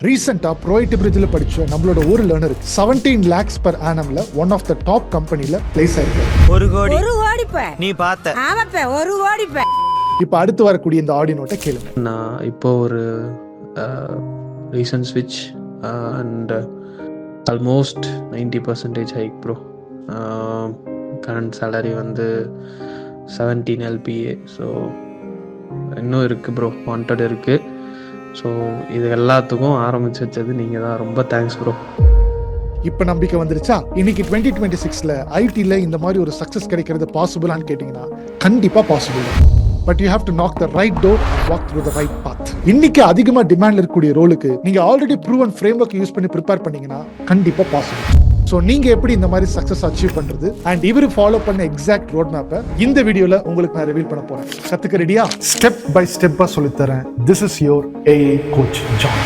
ரீசெண்டாக ப்ரோயிட்டு பிரிட்ஜில் படித்த நம்மளோட ஒரு லேர்னர் 17 lakhs per annumல ஒன் ஆஃப் த டாப் கம்பெனியில் பிளேஸ் ஆயிருக்காரு. ஒரு கோடி நீ பார்த்த ஆமாப்பா ஒரு கோடிப்பா. இப்போ அடுத்து வரக்கூடிய இந்த ஆடியோ நோட்டை கேளுங்க. நான் இப்போ ஒரு ரீசன்ட் ஸ்விட்ச் and almost 90% hike bro. Current salary வந்து 17 LPA. ஸோ இன்னும் இருக்குது ப்ரோ, வாண்டட் இருக்குது. ஸோ இது எல்லாத்துக்கும் ஆரம்பிச்சு வச்சது நீங்கள் தான். ரொம்ப தேங்க்ஸ் ப்ரோ. இப்போ நம்பிக்கை வந்துருச்சா? இன்னைக்கு 2026ல ஐடியில் இந்த மாதிரி ஒரு சக்ஸஸ் கிடைக்கிறது பாசிபிளான்னு கேட்டிங்கன்னா கண்டிப்பாக possible. But you have to knock the right door and walk through the right path. இன்னைக்கு அதிகமாக டிமாண்ட்ல இருக்கக்கூடிய ரோலுக்கு நீங்கள் already proven framework use பண்ணி ப்ரிப்பேர் பண்ணீங்கன்னா கண்டிப்பாக பாசிபிள். ஸோ நீங்கள் எப்படி இந்த மாதிரி சக்ஸஸ் அச்சீவ் பண்ணுறது அண்ட் இவர் ஃபாலோ பண்ண எக்ஸாக்ட் ரோட் மேப்பை இந்த வீடியோவில் உங்களுக்கு நான் ரிவீல் பண்ண போகிறேன். கற்றுக்க ரெடியா? ஸ்டெப் பை ஸ்டெப்பாக சொல்லித்தரேன். This is your AI coach John.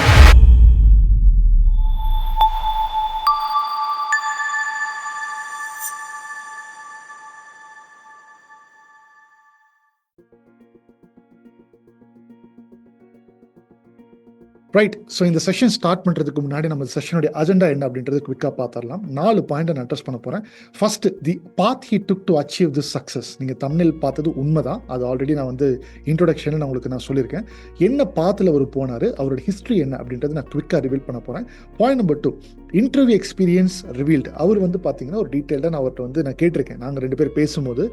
Right. So இந்த செஷன் ஸ்டார்ட் பண்ணுறதுக்கு முன்னாடி நம்ம செஷனுடைய அஜெண்டா என்ன அப்படின்றது குவிக்காக பார்த்துடலாம். 4 பாயிண்ட் நான் அட்ரஸ் பண்ண போகிறேன். First, the path he took to achieve this success. நீங்கள் தமிழில் பார்த்தது உண்மைதான். அது ஆல்ரெடி நான் வந்து இன்ட்ரோடக்ஷனில் நான் உங்களுக்கு நான் சொல்லியிருக்கேன். என்ன பாத்தில் அவர் போனார், அவரோட ஹிஸ்ட்ரி என்ன அப்படின்றது நான் குவிக்காக ரிவீல் பண்ண போகிறேன். Point number 2, interview experience revealed. அவர் வந்து பார்த்தீங்கன்னா ஒரு டீட்டெயில்டாக நான் அவர்கிட்ட வந்து நான் கேட்டிருக்கேன். நாங்கள் 2 பேர் பேசும்போது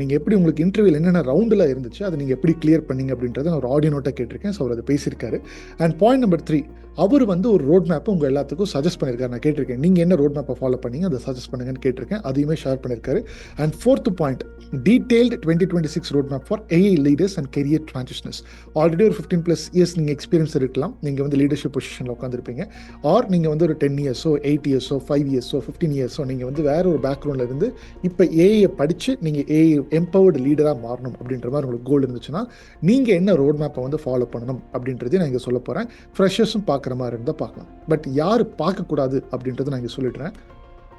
நீங்கள் எப்படி உங்களுக்கு இன்டர்வியூவில் என்னென்ன ரவுண்டில் இருந்துச்சு அதை நீங்கள் எப்படி கிளியர் பண்ணீங்க அப்படின்றத நான் ஒரு ஆடியோ நோட்டாக கேட்டிருக்கேன். ஸோ அவர் அதை பேசியிருக்காரு. அண்ட் பாயிண்ட் நம்பர் 3, அவர் வந்து ஒரு ரோட் மேப்பை உங்கள் எல்லாத்துக்கும் சஜஸ்ட் பண்ணியிருக்காரு. நான் கேட்டிருக்கேன் நீங்கள் என்ன ரோட் மேப்பை ஃபாலோ பண்ணீங்க அதை சஜஸ்ட் பண்ணுங்கன்னு கேட்டிருக்கேன். அதையுமே ஷேர் பண்ணியிருக்காரு. And 4th point, detailed 2026 road map for AI leaders and career transitioners. Already ஒரு 15+ இயர்ஸ் நீங்கள் எக்ஸ்பீரியன்ஸ் இருக்கலாம். நீங்கள் வந்து லீடர்ஷிப் பொசிஷனில் உட்காந்துருப்பீங்க. ஆர் நீங்கள் வந்து ஒரு 10 இயர்ஸோ 8 இயர்ஸோ 5 இயர்ஸோ 15 இயர்ஸோ நீங்கள் வந்து வேற ஒரு பேக்ரவுண்டில் இருந்து இப்போ AI படித்து நீங்கள் AI எம்பவர்டு லீடராக மாறணும் அப்படின்ற மாதிரி உங்களுக்கு கோல் இருந்துச்சுன்னா நீங்கள் என்ன ரோட் மேப்பை வந்து ஃபாலோ பண்ணணும் அப்படின்றதையும் நான் இங்கே சொல்ல போகிறேன். ஃப்ரெஷர்ஸும் பார்க்குற மாதிரி இருந்தால் பார்க்கலாம். பட் யார் பார்க்கக்கூடாது அப்படின்றத நான் இங்கே சொல்லிடுறேன்.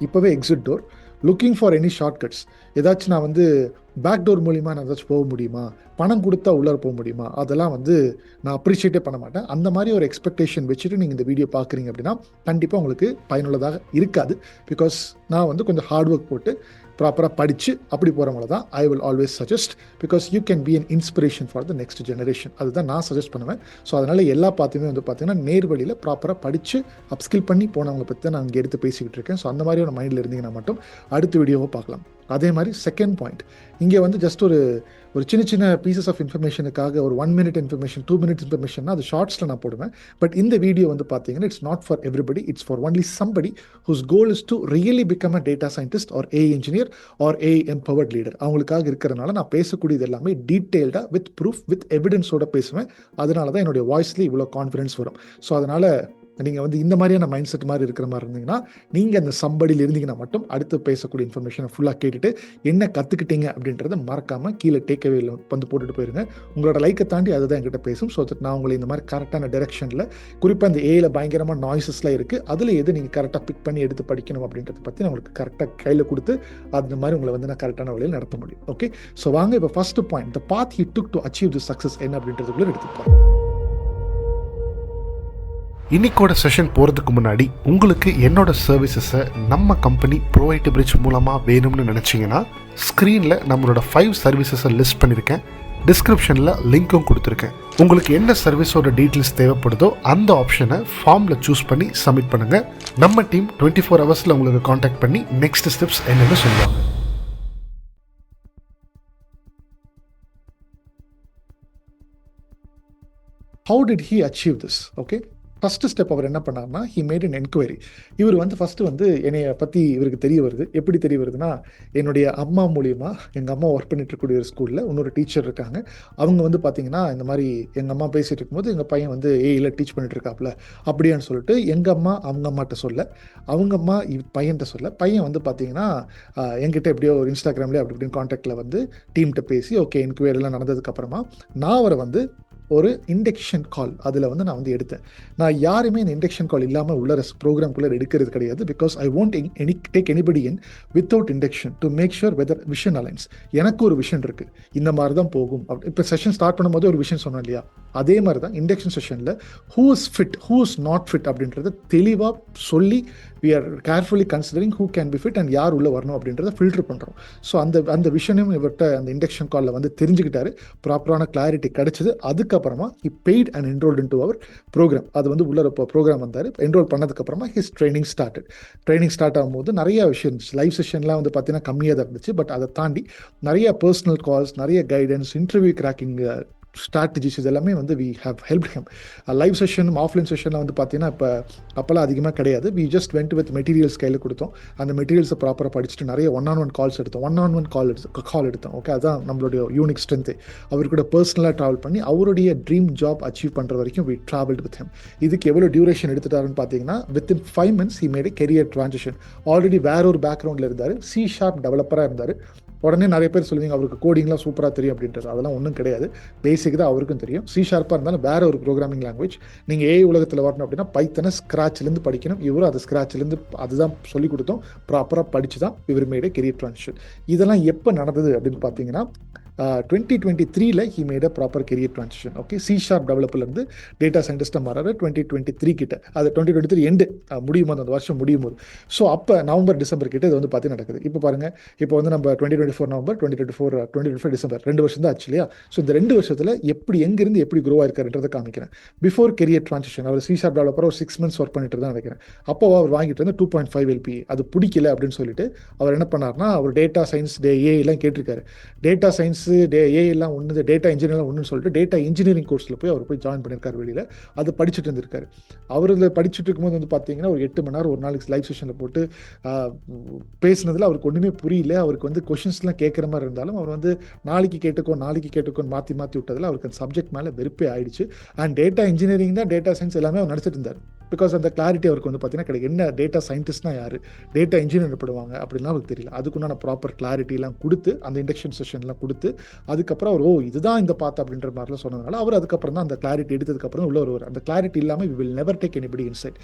இப்போவே exit door, looking for any shortcuts. ஏதாச்சும் நான் வந்து பேக் டோர் மூலிமா நான் ஏதாச்சும் போக முடியுமா, பணம் கொடுத்தா உள்ளே போக முடியுமா, அதெல்லாம் வந்து நான் அப்ரிஷியேட்டே பண்ண மாட்டேன். அந்த மாதிரி ஒரு எக்ஸ்பெக்டேஷன் வச்சுட்டு நீங்கள் இந்த வீடியோ பார்க்குறீங்க அப்படின்னா கண்டிப்பாக உங்களுக்கு பயனுள்ளதாக இருக்காது. பிகாஸ் நான் வந்து கொஞ்சம் ஹார்ட் ஒர்க் போட்டு ப்ராப்பராக படித்து அப்படி போகிறவங்கள தான் I will always suggest. Because you can be an inspiration for the next generation. அதுதான் நான் சஜஸ்ட் பண்ணுவேன். ஸோ அதனால் எல்லா பார்த்துமே வந்து பார்த்தீங்கன்னா நேர்வழியில் ப்ராப்பராக படித்து அப்ஸ்கில் பண்ணி போனவங்களை பற்றி தான் நான் இங்கே எடுத்து பேசிக்கிட்டு இருக்கேன். ஸோ அந்த மாதிரி ஒரு மைண்டில் இருந்தீங்கன்னா மட்டும் அடுத்த வீடியோவை பார்க்கலாம். அதே மாதிரி செகண்ட் பாயிண்ட், இங்கே வந்து ஜஸ்ட் ஒரு சின்ன சின்ன பீசஸ் ஆஃப் இன்ஃபர்மேஷனுக்காக ஒரு 1 minute இன்ஃபர்மேஷன் 2 minutes இன்ஃபர்மேஷன்னா அது ஷார்ட்ஸில் நான் போடுவேன். பட் இந்த வீடியோ வந்து பார்த்தீங்கன்னா it's not for everybody, it's for only somebody whose goal is to really become a data scientist or AI engineer or AI empowered leader. அவங்களுக்காக இருக்கிறனால நான் பேசக்கூடியது எல்லாமே டீட்டெயில்டாக வித் ப்ரூஃப் வித் எவிடன்ஸோட பேசுவேன். அதனால தான் என்னுடைய வாய்ஸ்லேயே இவ்வளோ கான்ஃபிடன்ஸ் வரும். ஸோ அதனால் நீங்கள் வந்து இந்த மாதிரியான மைண்ட் செட் மாதிரி இருக்கிற மாதிரி இருந்தீங்கன்னா நீங்கள் அந்த சம்படியில் இருந்தீங்கன்னா மட்டும் அடுத்து பேசக்கூடிய இன்ஃபர்மேஷனை ஃபுல்லாக கேட்டுட்டு என்ன கற்றுக்கிட்டீங்க அப்படின்றத மறக்காமல் கீழே டேக்அவேல வந்து போட்டுட்டு போயிருங்க. உங்களோட லைக்கை தாண்டி அதுதான் என்கிட்ட பேசும். ஸோ நான் உங்களை இந்த மாதிரி கரெக்டான டைரெக்ஷனில், குறிப்பாக இந்த ஏல பயங்கரமாக நாய்ஸஸ்லாம் இருக்குது, அதில் எது நீங்கள் கரெக்டாக பிக் பண்ணி எடுத்து படிக்கணும் அப்படின்றத பற்றி நான் உங்களுக்கு கரெக்டாக கையில் கொடுத்து அந்த மாதிரி உங்களை வந்து நான் கரெக்டான வழியில் நடத்த முடியும். ஓகே, ஸோ வாங்க இப்போ first point, the path he took to achieve the success என்ன அப்படின்றதுக்குள்ளே எடுத்துப்போம். இன்னைக்கோட செஷன் போகிறதுக்கு முன்னாடி உங்களுக்கு என்னோட சர்வீசஸை நம்ம கம்பெனி ப்ரோயிட்டு பிரிட்ஜ் மூலமாக வேணும்னு நினச்சிங்கன்னா ஸ்க்ரீனில் நம்மளோட 5 சர்வீசஸை லிஸ்ட் பண்ணியிருக்கேன். டிஸ்கிரிப்ஷனில் லிங்க்கும் கொடுத்துருக்கேன். உங்களுக்கு என்ன சர்வீஸோட டீட்டெயில்ஸ் தேவைப்படுதோ அந்த ஆப்ஷனை ஃபார்மில் சூஸ் பண்ணி சப்மிட் பண்ணுங்கள். நம்ம டீம் 24 ஹவர்ஸில் உங்களுக்கு காண்டாக்ட் பண்ணி நெக்ஸ்ட் ஸ்டெப்ஸ் என்னென்னு சொல்லுவாங்க. How did he achieve this? Okay. First step அவர் என்ன பண்ணார்னா, ஹி மேட் அன் என்கொயரி. இவர் வந்து ஃபஸ்ட்டு வந்து என்னைய பற்றி இவருக்கு தெரிய வருது. எப்படி தெரிய வருதுன்னா, என்னுடைய அம்மா மூலியமாக, எங்கள் அம்மா ஒர்க் பண்ணிட்டு இருக்கக்கூடிய ஒரு ஸ்கூலில் இன்னொரு டீச்சர் இருக்காங்க. அவங்க வந்து பார்த்தீங்கன்னா இந்த மாதிரி எங்கள் அம்மா பேசிகிட்டு இருக்கும்போது எங்கள் பையன் வந்து ஏஐயில் டீச் பண்ணிட்டு இருக்காப்புல அப்படியான்னு சொல்லிட்டு எங்கள் அம்மா அவங்க அம்மாட்ட சொல்ல, அவங்க அம்மா பையன்கிட்ட சொல்ல, பையன் வந்து பார்த்தீங்கன்னா என்கிட்ட எப்படியோ ஒரு இன்ஸ்டாகிராம்லேயே அப்படி இப்படின்னு கான்டாக்டில் வந்து டீம்கிட்ட பேசி ஓகே என்கொயரிலாம் நடந்ததுக்கப்புறமா நான் அவரை வந்து ஒரு இண்டக்ஷன் கால் அதில் வந்து நான் வந்து எடுத்தேன். நான் யாருமே இந்த இண்டக்ஷன் கால் இல்லாமல் உள்ள ப்ரோக்ராம்குள்ளே எடுக்கிறது கிடையாது. Because I want take anybody in without induction to make sure whether vision aligns. எனக்கு ஒரு விஷன் இருக்குது, இந்த மாதிரி தான் போகும். இப்போ செஷன் ஸ்டார்ட் பண்ணும்போது ஒரு விஷயம் சொன்னேன் இல்லையா, அதே மாதிரி தான் இண்டக்ஷன் செஷனில் who is fit who is not fit அப்படின்றத தெளிவாக சொல்லி we are carefully considering who can be fit and யார் உள்ளே வரணும் அப்படின்றத ஃபில்டர் பண்ணுறோம். ஸோ அந்த விஷயம் இவர்கிட்ட அந்த இண்டக்ஷன் காலில் வந்து தெரிஞ்சுக்கிட்டாரு, ப்ராப்பரான கிளாரிட்டி கிடைச்சது. அதுக்கப்புறமா he paid and enrolled into our program. அது வந்து உள்ள ப்ரோக்ராம் வந்தார். என்ரோல் பண்ணதுக்கப்புறமா his training started. Training start ஆகும்போது நிறைய விஷயம் இருந்துச்சு. லைவ் செஷன்லாம் வந்து பார்த்தீங்கன்னா கம்மியாக தான் இருந்துச்சு. பட் அதை தாண்டி நிறைய பர்சனல் கால்ஸ், நிறைய கைடன்ஸ், இன்டர்வியூ கிராக்கிங் ஸ்ட்ராட்டஜிஸ், இது எல்லாமே வந்து we have help him. Live session, offline செஷனில் வந்து பார்த்தீங்கன்னா அப்போல்லாம் அதிகமாக கிடையாது. We just went with materials கையில் கொடுத்தோம். அந்த மெட்டீரியல்ஸை ப்ராப்பராக படிச்சுட்டு நிறைய ஒன் கால்ஸ் எடுத்தோம். கால் எடுத்தோம். ஓகே, அதுதான் நம்மளுடைய யூனிக் ஸ்ட்ரென்த்து. அவர் கூட பர்சனலாக ட்ராவல் பண்ணி அவருடைய ட்ரீம் ஜாப் அச்சீவ் பண்ணுற வரைக்கும் வி ட்ராவல்டு வித் ஹிம். இதுக்கு எவ்வளோ டியூரேஷன் எடுத்துட்டாருன்னு பார்த்தீங்கன்னா within 5 months he made a career transition. Already வேற ஒரு பேக்ரவுண்டில் இருந்தார், C# டெவலப்பராக இருந்தார். உடனே நிறைய பேர் சொல்லுவீங்க அவருக்கு கோடிங்லாம் சூப்பராக தெரியும் அப்படின்றது. அதெல்லாம் ஒன்றும் கிடையாது, பேசிக் தான் அவருக்கும் தெரியும். C# இருந்தாலும் வேற ஒரு ப்ரோக்ராமிங் லாங்குவேஜ். நீங்கள் AI உலகத்தில் வரணும் அப்படின்னா பைத்தனை ஸ்க்ராட்ச்லேருந்து படிக்கணும். இவரும் அது ஸ்க்ராட்ச்லேருந்து அதுதான் சொல்லிக் கொடுத்தோம். ப்ராப்பராக படித்து தான் இவர் மேட் கெரியர் ட்ரான்சிஷன். இதெல்லாம் எப்போ நடந்தது அப்படின்னு பார்த்தீங்கன்னா 2023 he made a proper career transition. Okay, C# டெவலப்பர்லேருந்து டேட்டா சயின்டிஸ்ட்டாக மாறாரு 2023 கிட்ட. அது 2023 எண்டு முடியும் போது, அந்த வருஷம் முடியும் போது. ஸோ அப்போ நவம்பர் டிசம்பர் கிட்ட இது வந்து பார்த்து நடக்குது. இப்போ பாருங்கள், இப்போ வந்து நம்ம 2024 நவம்பர், 2025 டிசம்பர், 2 வருஷம் தான் ஆச்சு இல்லையா. ஸோ இந்த 2 வருஷத்தில் எப்படி எங்கேருந்து எப்படி க்ரோ ஆயிருக்காருன்றதை காமிக்கிறேன். பிஃபோர் கெரியர் ட்ரான்சிஷன் அவர் C# டெவலப்பர் ஒரு 6 months ஒர்க் பண்ணிட்டு தான் நினைக்கிறேன். அப்போ அவர் வாங்கிட்டு வந்து 2.5 LPA. அது பிடிக்கல அப்படின்னு சொல்லிட்டு அவர் என்ன பண்ணார்னா, அவர் டேட்டா சயின்ஸ் AI எல்லாம் கேட்டிருக்காரு. டேட்டா சயின்ஸ் AI எல்லாம் ஒன்று, டேட்டா இன்ஜினியரிங் ஒன்றுன்னு சொல்லிட்டு டேட்டா இன்ஜினியரிங் கோர்ஸில் போய் ஜாயின் பண்ணியிருக்காரு வெளியில். அது படிச்சுட்டு இருந்திருக்காரு. அவர் இதில் படிச்சுட்டு இருக்கும்போது வந்து பார்த்தீங்கன்னா ஒரு 8 மணி நேரம் ஒரு நாளைக்கு லைவ் செஷனில் போட்டு பேசுனதில் அவருக்கு ஒன்றுமே புரியல. அவருக்கு வந்து கொஷின்ஸ்லாம் கேட்குற மாதிரி இருந்தாலும் அவர் வந்து நாளைக்கு கேட்டுக்கோன்னு மாற்றி விட்டதில் அவருக்கு அந்த சப்ஜெக்ட் மேலே வெறுப்பே ஆயிடுச்சு. அண்ட் டேட்டா இன்ஜினியரிங் தான், டேட்டா சயின்ஸ் எல்லாமே அவர் நடிச்சிட்டு இருந்தார். பிகாஸ் அந்த கிளாரிட்டி அவருக்கு வந்து பார்த்தீங்கன்னா கிடையாது. என்ன டேட்டா சயின்டிஸ்ட்னா யார், டேட்டா இன்ஜினியர் படுவாங்க அப்படின்லாம் அவருக்கு தெரியல. அதுக்குண்டான ப்ராப்பர் கிளாரிட்டிலாம் கொடுத்து, அந்த இண்டக்ஷன் செஷன்லாம் கொடுத்து, அதுக்கப்புறம் அவர் இதுதான் இந்த பாத் அப்படின்ற மாதிரிலாம் சொன்னதுனால அவர் அதுக்கப்புறம் தான் அந்த கிளாரிட்டி எடுத்ததுக்கப்புறம் உள்ள வருவார். அந்த கிளாரிட்டி இல்லாமல் we will never take anybody inside.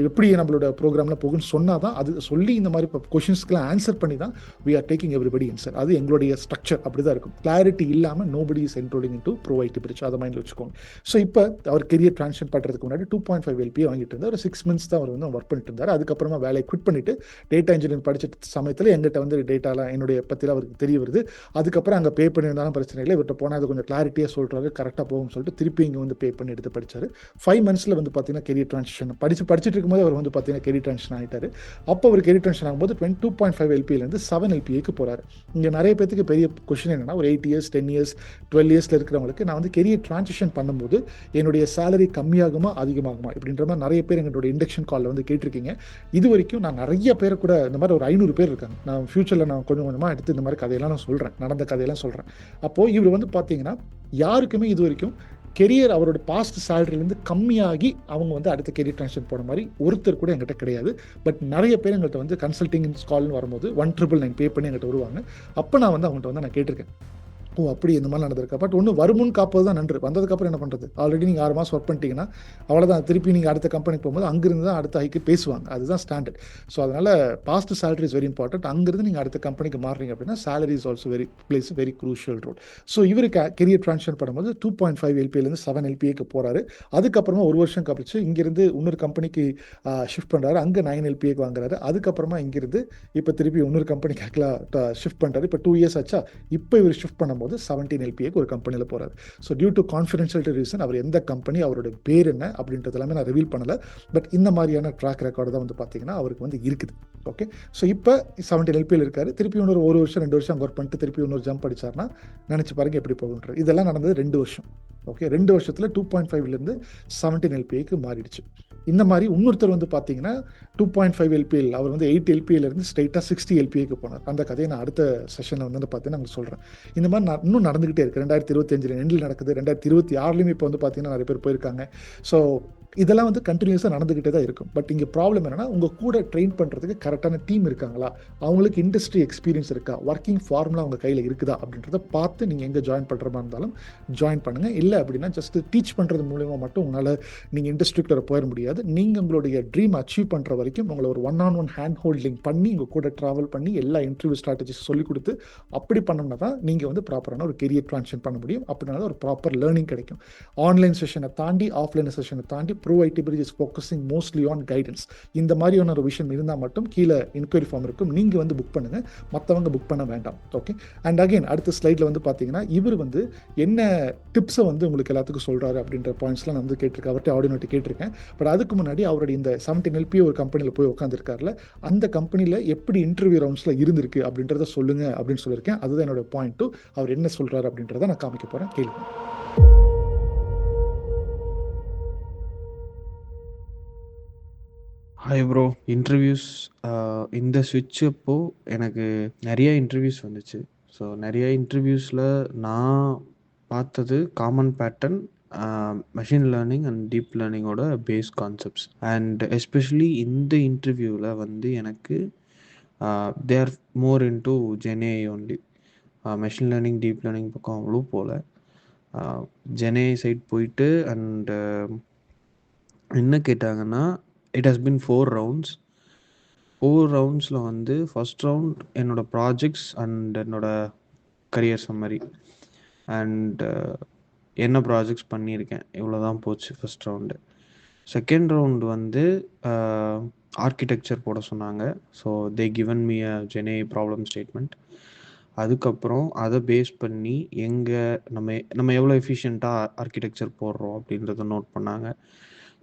எப்படி நம்மளோட ப்ரோக்ராமில் போகுன்னு சொன்னால் தான், அது சொல்லி இந்த மாதிரி கொஷின்ஸ்க்குலாம் ஆன்சர் பண்ணி தான் we are taking everybody inside. அது எங்களுடைய ஸ்ட்ரக்சர் அப்படி தான் இருக்கும். கிளாரிட்டி இல்லாமல் நோபடி இஸ் என்ரோலிங் இன்டு ப்ரோவைட்டி பிரிட்ஜ். அதை மைண்டில் வச்சுக்கோங்க. ஸோ இப்போ அவர் கெரியர் ட்ரான்சிஷன் பண்ணுறதுக்கு முன்னாடி 2.5 LPA வாங்கிட்டு இருந்தார். ஒரு 6 months தான் அவர் வந்து ஒர்க் பண்ணிட்டு இருந்தார். அதுக்கப்புறமா வேலையை குவிட் பண்ணிட்டு டேட்டா இன்ஜினியரிங் படிச்ச சமயத்தில் எங்கிட்ட வந்து டேட்டாலாம் என்னுடைய பற்றிலாம் அவருக்கு தெரிய வருது. அதுக்கப்புறம் அங்கே பே பண்ணியிருந்தாலும் பிரச்சனை இல்லை, இவர்கிட்ட போனால் அது கொஞ்சம் கிளாரிட்டியாக சொல்கிறாரு, கரெக்டாக போகும்னு சொல்லிட்டு திருப்பி இங்கே வந்து பே பண்ணி எடுத்து படித்தார். 5 months வந்து பார்த்தீங்கன்னா கெரியர் ட்ரான்சிஷன் படிச்சுட்டு இருக்கும்போது அவர் வந்து பார்த்தீங்கன்னா கெரியர் ட்ரான்சிஷன் ஆகிட்டார். அப்போ அவர் கெரியர் ட்ரான்சிஷன் ஆகும்போது 2.5 LPA 7 LPAக்கு போகிறாரு. இங்கே நிறைய பேருக்கு பெரிய கொஷின் என்னன்னா, ஒரு 8 years 10 years 12 years இருக்கிறவங்களுக்கு நான் வந்து கெரியர் ட்ரான்சிஷன் பண்ணும்போது என்னுடைய சேலரி கம்மியாகுமா அதிகமாகுமா இப்படின்ற மாதிரி நிறைய பேர் எங்களோட இண்டக்ஷன் காலில் வந்து கேட்டிருக்கீங்க. இது வரைக்கும் நான் நிறைய பேர் கூட இந்த மாதிரி ஒரு 500 பேர் இருக்காங்க. நான் ஃபியூச்சரில் நான் கொஞ்சமாக எடுத்து இந்த மாதிரி கதையெல்லாம் நான் சொல்கிறேன், நடந்த கதையெல்லாம் சொல்கிறேன். அப்போது இவர் வந்து பார்த்தீங்கன்னா யாருக்குமே இது வரைக்கும் கெரியர் அவரோட பாஸ்ட் சேலரிலேருந்து கம்மியாகி அவங்க வந்து அடுத்த கெரியர் ட்ரான்சிஷன் போன மாதிரி ஒருத்தர் கூட எங்கிட்ட கிடையாது. பட் நிறைய பேர் எங்கள்கிட்ட வந்து கன்சல்டிங் கால்னு வரும்போது 1,999 பே பண்ணி எங்கிட்ட வருவாங்க. அப்போ நான் வந்து அவங்கள்ட்ட வந்து நான் கேட்டிருக்கேன், ஓ அப்படி இந்த மாதிரி நடந்திருக்கா. பட் ஒன்று வருமுன் காப்பது தான் நன்று. வந்ததுக்கப்புறம் என்ன பண்ணுறது, ஆல்ரெடி நீங்கள் 6 மாதம் ஒர்க் பண்ணிட்டீங்கன்னா அவ்வளோதான். திருப்பி நீங்கள் அடுத்த கம்பெனிக்கு போகும்போது அங்கிருந்து தான் அடுத்த ஹைக்கு பேசுவாங்க. அதுதான் ஸ்டாண்டர்ட். ஸோ அதனால் past salary is very important. அங்கிருந்து நீங்கள் அடுத்த கம்பெனிக்கு மாறுறீங்க அப்படின்னா salary is also plays very crucial role. So இவருக்கு கெரியர் ட்ரான்சிஷன் பண்ணும்போது 2.5 LPA 7 LPAக்கு போகிறாரு. அதுக்கப்புறமா ஒரு வருஷம் கழிச்சு இங்கிருந்து இன்னொரு கம்பெனிக்கு ஷிஃப்ட் பண்ணுறாரு. அங்கே 9 LPAக்கு வாங்குறாரு. அதுக்கப்புறமா இங்கிருந்து இப்போ திருப்பி இன்னொரு கம்பெனிக்கு ஷிஃப்ட் பண்ணுறாரு. இப்போ 2 years ஆச்சா. இப்போ இவர் ஷிஃப்ட் பண்ணும்போது 17 LPAக்கு ஒரு கம்பெனியில் போகிறார். So due to confidentiality reason அவர் எந்த கம்பெனி, அவரோட பேர் என்ன அப்படின்றது எல்லாமே நான் ரிவீல் பண்ணலை. பட் இந்த மாதிரியான ட்ராக் ரெக்கார்டு தான் வந்து பார்த்தீங்கன்னா அவருக்கு வந்து இருக்குது. ஓகே, ஸோ இப்போ 17 LPA இருக்காரு. திருப்பி இன்னொரு 1 வருஷம் 2 வருஷம் ஒர்க் பண்ணிட்டு திருப்பி இன்னொரு ஜம்ப் அடிச்சார்னா நினச்சி பாருங்க எப்படி போகுன்றது. இதெல்லாம் நடந்தது 2 வருஷம். ஓகே, 2 வருஷத்தில் 2.5 17 LPAக்கு மாறிடுச்சு. இந்த மாதிரி இன்னொருத்தர் வந்து பார்த்தீங்கன்னா 2.5 LPA அவர் வந்து 8 LPA ஸ்ட்ரைட்டாக 60 LPAக்கு போனார். அந்த கதையை நான் அடுத்த செஷனில் வந்து பார்த்தீங்கன்னா நான் சொல்கிறேன். இந்த மாதிரி இன்னும் நடந்துகிட்டே இருக்குது. 2025 எண்டில் நடக்குது. 2026 இப்போ வந்து பார்த்தீங்கன்னா நிறைய பேர் போயிருக்காங்க. ஸோ இதெல்லாம் வந்து கண்டினியூஸாக நடந்துக்கிட்டே தான் இருக்கும். பட் இங்கே ப்ராப்ளம் என்னன்னா, உங்கள் கூட ட்ரெயின் பண்ணுறதுக்கு கரெக்டான டீம் இருக்காங்களா, அவங்களுக்கு இண்டஸ்ட்ரி எக்ஸ்பீரியன்ஸ் இருக்கா, ஒர்க்கிங் ஃபார்முலா அவங்க கையில் இருக்குதா அப்படின்றத பார்த்து நீங்கள் எங்கே ஜாயின் பண்ணுற மாதிரி இருந்தாலும் ஜாயின் பண்ணுங்கள். இல்லை அப்படின்னா ஜஸ்ட் டீச் பண்ணுறது மூலிமா மட்டும் உங்களால் நீங்கள் இண்டஸ்ட்ரிக்குள்ளே போயிட முடியாது. நீங்கள் உங்களுடைய ட்ரீம் அச்சீவ் பண்ணுற வரைக்கும் உங்களை ஒரு ஒன் ஹேண்ட் ஹோல்டிங் பண்ணி உங்கள் கூட ட்ராவல் பண்ணி எல்லா இன்டர்வியூ ஸ்ட்ராட்டஜிஸ் சொல்லிக் கொடுத்து அப்படி பண்ணோம்னா தான் நீங்கள் வந்து ப்ராப்பரான ஒரு கெரியர் ட்ரான்ஸ்ஃபர் பண்ண முடியும். அப்படின்னா ஒரு ப்ராப்பர் லேர்னிங் கிடைக்கும். ஆன்லைன் செஷனை தாண்டி ஆஃப்லைன் செஷனை தாண்டி pro IT bridge is focusing mostly on guidance. இந்த மாதிரியான ஒரு விஷயம் இருந்தால் மட்டும் கீழே இன்கொயரி ஃபார்ம் இருக்கும், நீங்கள் வந்து புக் பண்ணுங்கள், மற்றவங்க புக் பண்ண வேண்டாம். ஓகே. அண்ட் அகைன் அடுத்த ஸ்லைடில் வந்து பார்த்தீங்கன்னா இவர் வந்து என்ன டிப்ஸை வந்து உங்களுக்கு எல்லாத்துக்கும் சொல்கிறாரு அப்படின்ற பாயிண்ட்ஸ்லாம் நான் வந்து கேட்டிருக்கேன், அவர்கிட்ட ஆடியோ நோட்டி கேட்டிருக்கேன். பட் அதுக்கு முன்னாடி அவருடைய இந்த 17 LP ஒரு கம்பெனியில் போய் உட்காந்துருக்காருல, அந்த கம்பெனியில் எப்படி இன்டர்வியூ ரவுண்ட்ஸில் இருந்திருக்கு அப்படின்றத சொல்லுங்க அப்படின்னு சொல்லியிருக்கேன். அதுதான் என்னோட பாயிண்ட் டூ. அவர் என்ன சொல்கிறாரு அப்படின்றத நான் காமிக்க போகிறேன், கேளுங்க. Hi bro. இன்டர்வியூஸ் இந்த ஸ்விட்ச் அப்போ எனக்கு நிறைய இன்டர்வியூஸ் வந்துச்சு. ஸோ நிறைய இன்டர்வியூஸில் நான் பார்த்தது common pattern, machine learning and deep லேர்னிங்கோட பேஸ் கான்செப்ட்ஸ். அண்ட் எஸ்பெஷலி இந்த இன்டர்வியூவில் வந்து எனக்கு they are more into GenAI only. Machine learning deep learning பக்கம் அவ்வளோ போல் ஜென்ஏஐ சைட் போயிட்டு அண்ட் என்ன கேட்டாங்கன்னா, இட் ஹஸ் பின் 4 ரவுண்ட்ஸ். 4 ரவுண்ட்ஸில் வந்து ஃபஸ்ட் ரவுண்ட் என்னோட ப்ராஜெக்ட்ஸ் அண்ட் என்னோட கரியர் சம்மரி அண்ட் என்ன ப்ராஜெக்ட்ஸ் பண்ணியிருக்கேன், இவ்வளோ தான் போச்சு ஃபஸ்ட் ரவுண்டு. செகண்ட் ரவுண்ட் வந்து ஆர்கிடெக்சர் போட சொன்னாங்க. So they given me a GenAI problem statement. அதுக்கப்புறம் அதை பேஸ் பண்ணி நம்ம எவ்வளோ எஃபிஷியண்ட்டாக ஆர்கிடெக்சர் போடுறோம் அப்படின்றத நோட் பண்ணாங்க.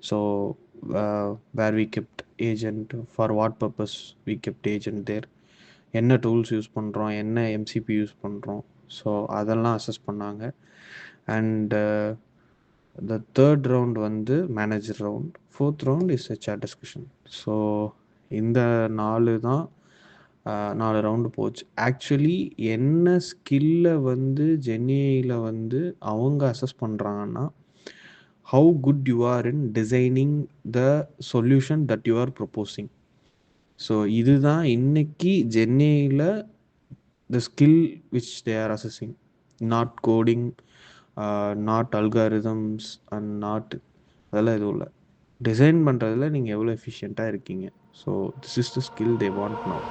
So where we kept agent, for what purpose we kept agent there, என்ன டூல்ஸ் யூஸ் பண்ணுறோம், என்ன எம்சிபி யூஸ் பண்ணுறோம், ஸோ அதெல்லாம் அசஸ் பண்ணாங்க. அண்ட் த தேர்ட் ரவுண்ட் வந்து manager round, fourth round is HR discussion. So இந்த 4 round போச்சு. Actually என்ன ஸ்கில்லை வந்து ஜென்ஏஐயில் வந்து அவங்க அசஸ் பண்ணுறாங்கன்னா, how good you are in designing the solution that you are proposing. So இதுதான் இன்னைக்கு ஜென்ஏயில் the skill which they are assessing, not coding, not algorithms and not அதெல்லாம் எதுவும் இல்லை. டிசைன் பண்ணுறதுல நீங்கள் எவ்வளோ எஃபிஷியண்ட்டாக இருக்கீங்க. So this is the skill they want now.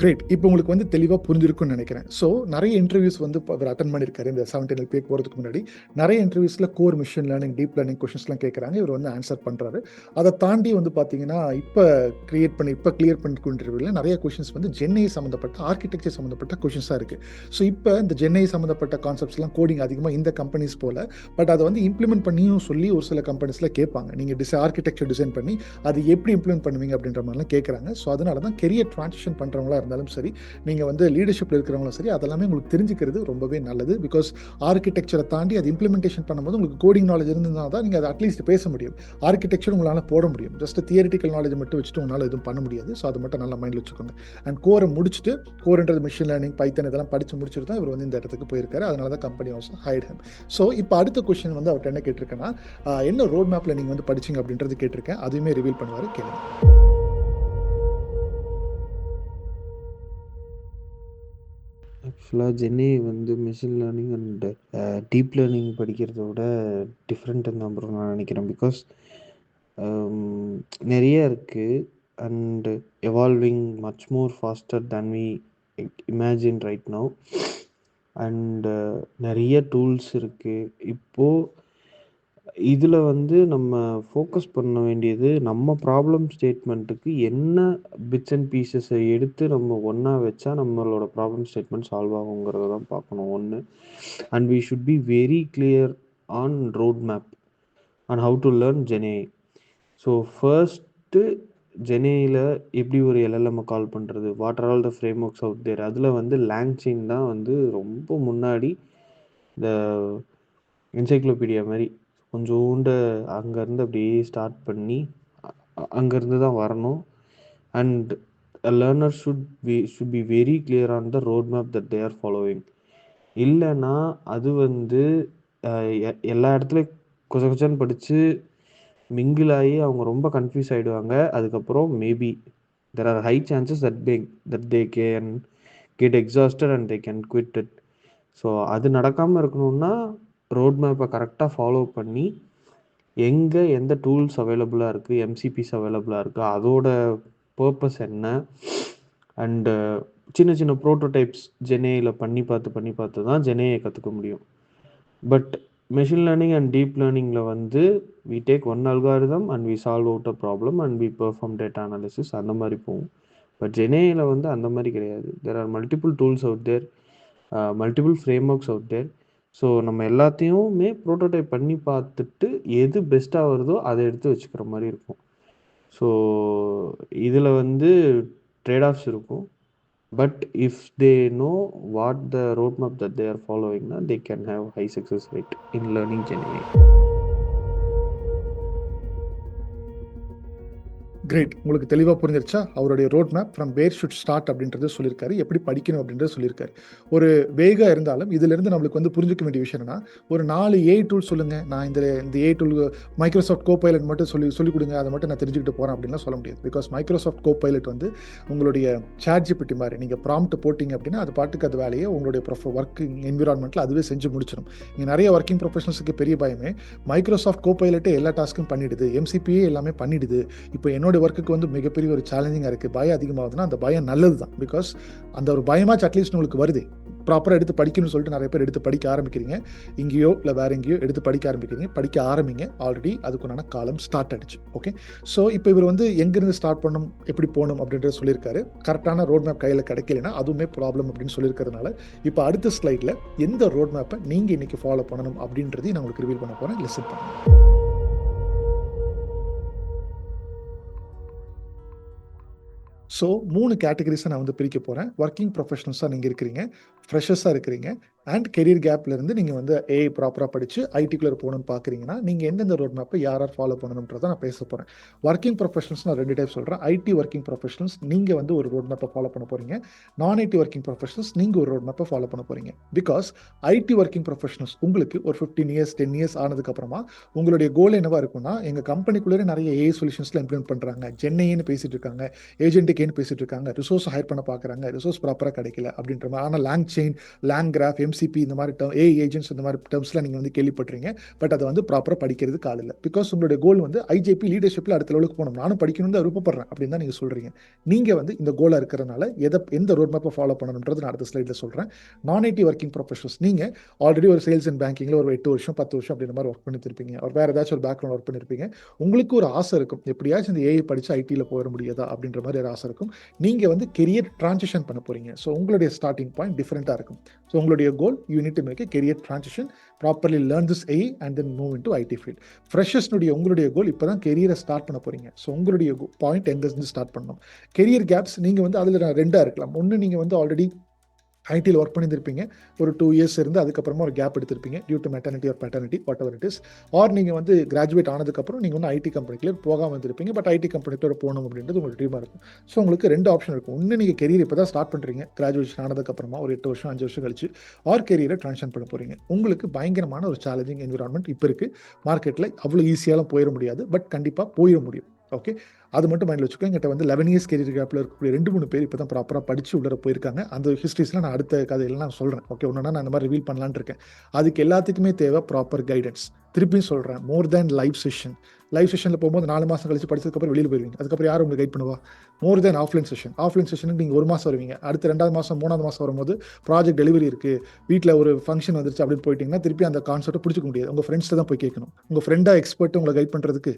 Great. இப்போ உங்களுக்கு வந்து தெளிவாக புரிஞ்சிருக்கும்னு நினைக்கிறேன். ஸோ நிறைய இன்டர்வியூஸ் வந்து அவர் அட்டன் பண்ணியிருக்காரு இந்த 17 LP போகிறதுக்கு முன்னாடி. நிறைய இன்டர்வியூஸில் core machine learning deep learning கொஷின்ஸ்லாம் கேட்குறாங்க, இவர் வந்து ஆன்சர் பண்ணுறாரு. அதை தாண்டி வந்து பார்த்தீங்கன்னா இப்போ கிளியர் பண்ணிருக்க இன்டர்வியூவில் நிறைய கொஷின்ஸ் வந்து ஜென்ஐ சம்மந்தப்பட்ட ஆர்கிடெக்சர் சம்மந்தப்பட்ட கொஷின்ஸாக இருக்குது. ஸோ இப்போ இந்த ஜென்ஐ சம்மந்தப்பட்ட கான்செப்ட்ஸ்லாம் கோடிங் அதிகமாக இந்த கம்பெனிஸ் போல், பட் அதை வந்து இம்ப்ளிமெண்ட் பண்ணியும் சொல்லி ஒரு சில கம்பெனிஸில் கேட்பாங்க. நீங்கள் ஆர்கிடெக்சர் டிசைன் பண்ணி அது எப்படி இம்ப்ளிமெண்ட் பண்ணுவீங்க அப்படின்ற மாதிரிலாம் கேட்குறாங்க. ஸோ அதனால தான் கெரியர் ட்ரான்சிஷன் பண்ணுறவங்களா இருந்தாலும் சரி, நீங்கள் வந்து லீடர்ஷிப்பில் இருக்கிறவங்களும் சரி, அதெல்லாமே உங்களுக்கு தெரிஞ்சுக்கிறது ரொம்பவே நல்லது. பிகாஸ் ஆர்கிடெக்சரை தாண்டி அது இம்ப்ளிமெண்டேஷன் பண்ணும்போது உங்களுக்கு கோடிங் நாலேஜ் இருந்தால் தான் நீங்கள் அதை அட்லீஸ்ட் பேச முடியும். ஆர்கிடெக்சர் உங்களால் போட முடியும். ஜஸ்ட் தியரிட்டிக்கல் நாலேஜ் மட்டும் வச்சுட்டு உங்களால் எதுவும் பண்ண முடியாது. ஸோ அதை மட்டும் நல்லா மைண்டில் வச்சுக்கோங்க. அண்ட் கோரை முடிச்சுட்டு, கோர்ன்றது மிஷின் லேர்னிங், பைத்தன் இதெல்லாம் படித்து முடிச்சுட்டு தான் இவர் வந்து இந்த இடத்துக்கு போயிருக்காரு. அதனால தான் company also hired him. So இப்போ அடுத்த கொஸ்டின் வந்து அவர்கிட்ட என்ன கேட்டிருக்கேன்னா, என்ன ரோட் மேப்பில் நீங்கள் வந்து படிச்சிங்க அப்படின்றது கேட்டிருக்கேன். அதுவுமே ரிவீல் பண்ணுவார், கேளுங்க. ஆக்சுவலாக ஜென்ஏ வந்து machine learning and deep learning படிக்கிறத விட டிஃப்ரெண்ட்டுன்னு தான் ப்ரோ நான் நினைக்கிறேன். பிகாஸ் நிறைய இருக்குது and evolving much more faster than we imagine right now. And நிறைய டூல்ஸ் இருக்குது. இப்போது இதில் வந்து நம்ம ஃபோக்கஸ் பண்ண வேண்டியது நம்ம ப்ராப்ளம் ஸ்டேட்மெண்ட்டுக்கு என்ன பிட்ஸ் அண்ட் பீசஸை எடுத்து நம்ம ஒன்றா வச்சா நம்மளோட ப்ராப்ளம் ஸ்டேட்மெண்ட் சால்வ் ஆகுங்கிறத தான் பார்க்கணும் ஒன்று. And we should be very clear on road map and how to learn GenAI. So first ஜென்ஏஐயில் எப்படி ஒரு LLM கால் பண்ணுறது, what are all the frameworks out there, அதில் வந்து லாங்சைன் தான் வந்து ரொம்ப முன்னாடி இந்த என்சைக்ளோபீடியா மாதிரி கொஞ்சோண்டு அங்கேருந்து அப்படியே ஸ்டார்ட் பண்ணி அங்கேருந்து தான் வரணும். And a learner should be very clear on the roadmap that they are following. இல்லைன்னா அது வந்து எல்லா இடத்துலையும் கொச்சன்னு படித்து மிங்கிள் ஆகி அவங்க ரொம்ப கன்ஃபியூஸ் ஆகிடுவாங்க. அதுக்கப்புறம் maybe there are high chances that they can get exhausted and they can quit it. So அது நடக்காமல் இருக்கணும்னா ரோட் மேப்பை கரெக்டாக ஃபாலோ பண்ணி எங்கே எந்த டூல்ஸ் அவைலபிளாக இருக்குது, எம்சிபிஸ் அவைலபிளாக இருக்குது, அதோட பர்பஸ் என்ன, அண்டு சின்ன சின்ன ப்ரோட்டோடைப்ஸ் ஜெனேயில் பண்ணி பார்த்து தான் ஜெனேயை கற்றுக்க முடியும். But machine learning and deep லேர்னிங்கில் வந்து we take one algorithm and we solve out a problem and we perform data analysis, அந்த மாதிரி போகும். பட் ஜெனேயில் வந்து அந்த மாதிரி கிடையாது. There are multiple tools out there, multiple frameworks out there. So நம்ம எல்லாத்தையுமே ப்ரோட்டோடைப் பண்ணி பார்த்துட்டு எது பெஸ்ட்டாக வருதோ அதை எடுத்து வச்சுக்கிற மாதிரி இருக்கும். ஸோ இதில் வந்து ட்ரேட் ஆஃப்ஸ் இருக்கும். But if they know what the roadmap that they are following, they can have high success rate in learning GenAI. Great. உங்களுக்கு தெளிவாக புரிஞ்சிருச்சா? அவருடைய road map from where should start அப்படின்றது சொல்லியிருக்காரு, எப்படி படிக்கணும் அப்படின்றது சொல்லியிருக்காரு. ஒரு வேகாக இருந்தாலும் இதிலிருந்து நம்மளுக்கு வந்து புரிஞ்சிக்க வேண்டிய விஷயம் என்னன்னா, ஒரு 4 ஏஐ டூல் சொல்லுங்கள், நான் இந்த ஏஐ டூல் மைக்ரோசாஃப்ட் கோபைலட் மட்டும் சொல்லிக் கொடுங்க, அதை மட்டும் நான் தெரிஞ்சுக்கிட்டு போகிறேன் அப்படின்லாம் சொல்ல முடியாது. பிகாஸ் மைக்ரோசாஃப்ட் கோபைலட் வந்து உங்களுடைய ChatGPT மாதிரி நீங்கள் ப்ராம்ப்ட் போட்டிங்க அப்படின்னா அது பாட்டுக்கு அது வேலையை உங்களுடைய ஒர்க்கிங் என்விரான்மெண்ட்டில் அதுவே செஞ்சு முடிச்சிடும். இங்கே நிறைய ஒர்க்கிங் ப்ரொஃபஷனல்ஸுக்கு பெரிய பயமே மைக்ரோசாஃப்ட் கோபைலட்டே எல்லா டாஸ்க்கும் பண்ணிடுது, எம்சிபியே எல்லாமே பண்ணிடுது. இப்போ என்னோட ஒர்க்குக்கு வந்து மிகப்பெரிய ஒரு சேலஞ்சிங்காக இருக்குது, பயம் அதிகமாகுதுன்னா அந்த பயம் நல்லது தான். பிகாஸ் அந்த ஒரு பயமாச்சு அட்லீஸ்ட் உங்களுக்கு வருது, ப்ராப்பராக எடுத்து படிக்கணும்னு சொல்லிட்டு நிறைய பேர் எடுத்து படிக்க ஆரம்பிக்கிறீங்க. இங்கேயோ இல்லை வேற எங்கேயோ எடுத்து படிக்க ஆரம்பிக்கிறீங்க, படிக்க ஆரம்பிங்க. ஆல்ரெடி அதுக்குண்டான காலம் ஸ்டார்ட் ஆகிடுச்சு. ஓகே, ஸோ இப்போ இவர் வந்து எங்கேருந்து ஸ்டார்ட் பண்ணணும், எப்படி போகணும் அப்படின்றத சொல்லியிருக்காரு. கரெக்டான ரோட் மேப் கையில் கிடைக்கலனா அதுவுமே ப்ராப்ளம் அப்படின்னு சொல்லியிருக்கிறதுனால இப்போ அடுத்த ஸ்லைடில் எந்த ரோட் மேப்பை நீங்கள் இன்னைக்கு ஃபாலோ பண்ணணும் அப்படின்றதையும் நான் உங்களுக்கு ரிவீல் பண்ண போகிறேன். லிசன் பண்ணுங்க. ஸோ 3 கேட்டகரிஸை நான் வந்து பிரிக்க போகிறேன். ஒர்க்கிங் ப்ரொஃபஷனல்ஸாக நீங்கள் இருக்கிறீங்க, ஃப்ரெஷர்ஸாக இருக்கிறீங்க, அண்ட் கெரியர் கேப்லேருந்து நீங்கள் வந்து ஏஐ ப்ராப்பராக படித்து ஐடிக்குள்ளே போகணும்னு பார்க்குறீங்கன்னா நீங்கள் எந்தெந்த ரோட் மேப்பை யார் ஃபாலோ பண்ணணுன்றதை நான் பேச போகிறேன். ஒர்க்கிங் ப்ரொஃபஷனல்ஸ் நான் 2 டைப் சொல்கிறேன். ஐடி ஒர்க்கிங் ப்ரொஃபஷனல்ஸ் நீங்கள் வந்து ஒரு ரோட் மேப்பை ஃபாலோ பண்ண போகிறீங்க. நான் ஐடி ஒர்க்கிங் ப்ரொஃபஷனல்ஸ் நீங்கள் ஒரு ரோட் மேப்பை ஃபாலோ பண்ண போகிறீங்க. பிகாஸ் ஐடி ஒர்க்கிங் ப்ரொஃபஷனல்ஸ் உங்களுக்கு ஒரு 15 இயர்ஸ் 10 இயர்ஸ் ஆனதுக்கப்புறமா உங்களுடைய கோல் என்னவாக இருக்குன்னா, எங்கள் கம்பெனிக்குள்ளே நிறைய ஏஐ சொல்யூஷன்ஸ்லாம் இம்ப்ளிமெண்ட் பண்ணுறாங்க, ஜென்ஐன்னு பேசிகிட்டு இருக்காங்க, ஏஜென்ட்டுக்கேன்னு பேசிகிட்டு இருக்காங்க, ரிசோர்ஸ் ஹையர் பண்ண பார்க்குறாங்க, ரிசோர்ஸ் ப்ராப்பராக கிடைக்கல அப்படின்ற மாதிரி. ஆனால் lang chain, lang graph, MCB இந்த மாதிரி ஏஐ ஏஜென்ட்ஸ் இந்த மாதிரி டேர்ம்ஸ்லாம் நீங்கள் வந்து கேள்விப்பட்டிருங்க. பட் அதை வந்து ப்ராப்பராக படிக்கிறது கால் இல்லை. பிகாஸ் உங்களுடைய கோல் வந்து ஐஜேபி லீடர்ஷிப்பில் அடுத்த லெவலுக்கு போகணும், நானும் படிக்கணும்னு தான் விருப்பப்படுறேன் அப்படின்னு தான் நீங்கள் சொல்கிறீங்க. நீங்கள் வந்து இந்த கோலாக இருக்கிறதுனால எந்த ரோட் மேப்பை ஃபாலோ பண்ணணுன்றது நான் அடுத்த ஸ்லைடில் சொல்கிறேன். நான் ஐடி ஒர்க்கிங் ப்ரொஃபஷனல்ஸ் நீங்கள் ஆல்ரெடி ஒரு சேல்ஸ் அண்ட் பேங்கிங்கில் ஒரு 8 வருஷம் 10 வருஷம் அப்படின்ற மாதிரி ஒர்க் பண்ணியிருப்பீங்க, ஒரு வேறு ஏதாச்சும் ஒரு பேக்ரவுண்ட் ஒர்க் பண்ணியிருப்பீங்க. உங்களுக்கு ஒரு ஆசை இருக்கும், எப்படியாச்சும் இந்த ஏஐ படித்து ஐடியில் போயிட முடியாதா அப்படின்ற மாதிரி ஒரு ஆசை இருக்கும். நீங்கள் வந்து கெரியர் ட்ரான்சிஷன் பண்ண போகிறீங்க. ஸோ உங்களுடைய ஸ்டார்டிங் பாயிண்ட் டிஃப்ரெண்ட்டாக இருக்கும். ஸோ உங்களுடைய goal you need to make a career transition, properly learn this AI and then move into IT field. Freshers உங்களுடைய கோல் இப்போ தான் கெரியரை ஸ்டார்ட் பண்ண போகிறீங்க. ஸோ உங்களுடைய பாயிண்ட் எங்கேருந்து ஸ்டார்ட் பண்ணணும். கெரியர் கேப்ஸ் நீங்கள் வந்து அதில் 2 இருக்கலாம். ஒன்று, நீங்கள் வந்து ஆல்ரெடி ஐடியில் ஒர்க் பண்ணியிருப்பீங்க, ஒரு 2 இயர்ஸ் இருந்து அதுக்கப்புறமா ஒரு கேப் எடுத்திருப்பீங்க due to maternity or paternity whatever it is. Or நீங்கள் வந்து கிராஜுவேட் ஆனதுக்கப்புறம் நீங்கள் வந்து ஐடி கம்பெனிக்குள்ளே போகாமல் வந்துருப்பீங்க, பட் ஐடி கம்பெனிக்குள்ளே போகணும் அப்படின்றது உங்களுக்கு ட்ரீமாக இருக்கும். ஸோ உங்களுக்கு 2 ஆப்ஷன் இருக்கும். ஒன்று, நீங்கள் கெரியர் இப்போ தான் ஸ்டார்ட் பண்ணுறீங்க, கிராஜுவேஷன் ஆனதுக்கப்புறமா ஒரு 8 வருஷம் 5 வருஷம் கழிச்சு, ஆர் கெரியரை ட்ரான்ஸ்ஃபர் பண்ண போகிறீங்க. உங்களுக்கு பயங்கரமான ஒரு சேலஞ்சிங் என்விரான்மெண்ட் இப்போ இருக்குது மார்க்கெட்டில். அவ்வளோ ஈஸியாலாம் போயிட முடியாது, பட் கண்டிப்பாக போயிட முடியும். ஓகே, அது மட்டும் மைண்டில் வச்சுக்கோங்க. என்கிட்ட வந்து 11 இயர்ஸ் கெரியர் கேப்பில் இருக்கக்கூடிய 2-3 பேர் இப்போ தான் ப்ராப்பராக படித்து உள்ளே போயிருக்காங்க. அந்த ஹிஸ்ட்ரிஸ்லாம் நான் அடுத்த கதையில் நான் சொல்கிறேன். ஓகே, ஒன்றுனா நான் இந்த மாதிரி ரிவீல் பண்ணலான்னு இருக்கேன். அதுக்கு எல்லாத்துக்குமே தேவை ப்ராப்பர் கைடன்ஸ். திருப்பியும் சொல்கிறேன், மோர் தேன் லைவ் செஷன். லைவ் செஷனில் போகும்போது 4 மாதம் கழிச்சு படிச்சதுக்கப்புறம் வெளியில் போயிருவீங்க. அதுக்கப்புறம் யாரும் உங்களுக்கு கைட் பண்ணுவா? மோர் தேன் ஆஃப்லைன் செஷன். ஆஃப்லைன் செஷனுக்கு நீங்கள் 1 மாதம் வருவீங்க, அடுத்த 2வது மாதம் 3வது மாதம் வரும்போது ப்ராஜெக்ட் டெலிவரி இருக்குது, வீட்டில் ஒரு ஃபங்க்ஷன் வந்துருச்சு அப்படின்னு போயிட்டீங்கன்னா திருப்பி அந்த கான்செப்ட்டை பிடிச்சிக்க முடியாது. உங்கள் ஃப்ரெண்ட்ஸ்ட்டு தான் போய் கேட்கணும். உங்கள் ஃப்ரெண்டாக எக்ஸ்பர்ட் உங்களை கைட் பண்ணுறதுக்கு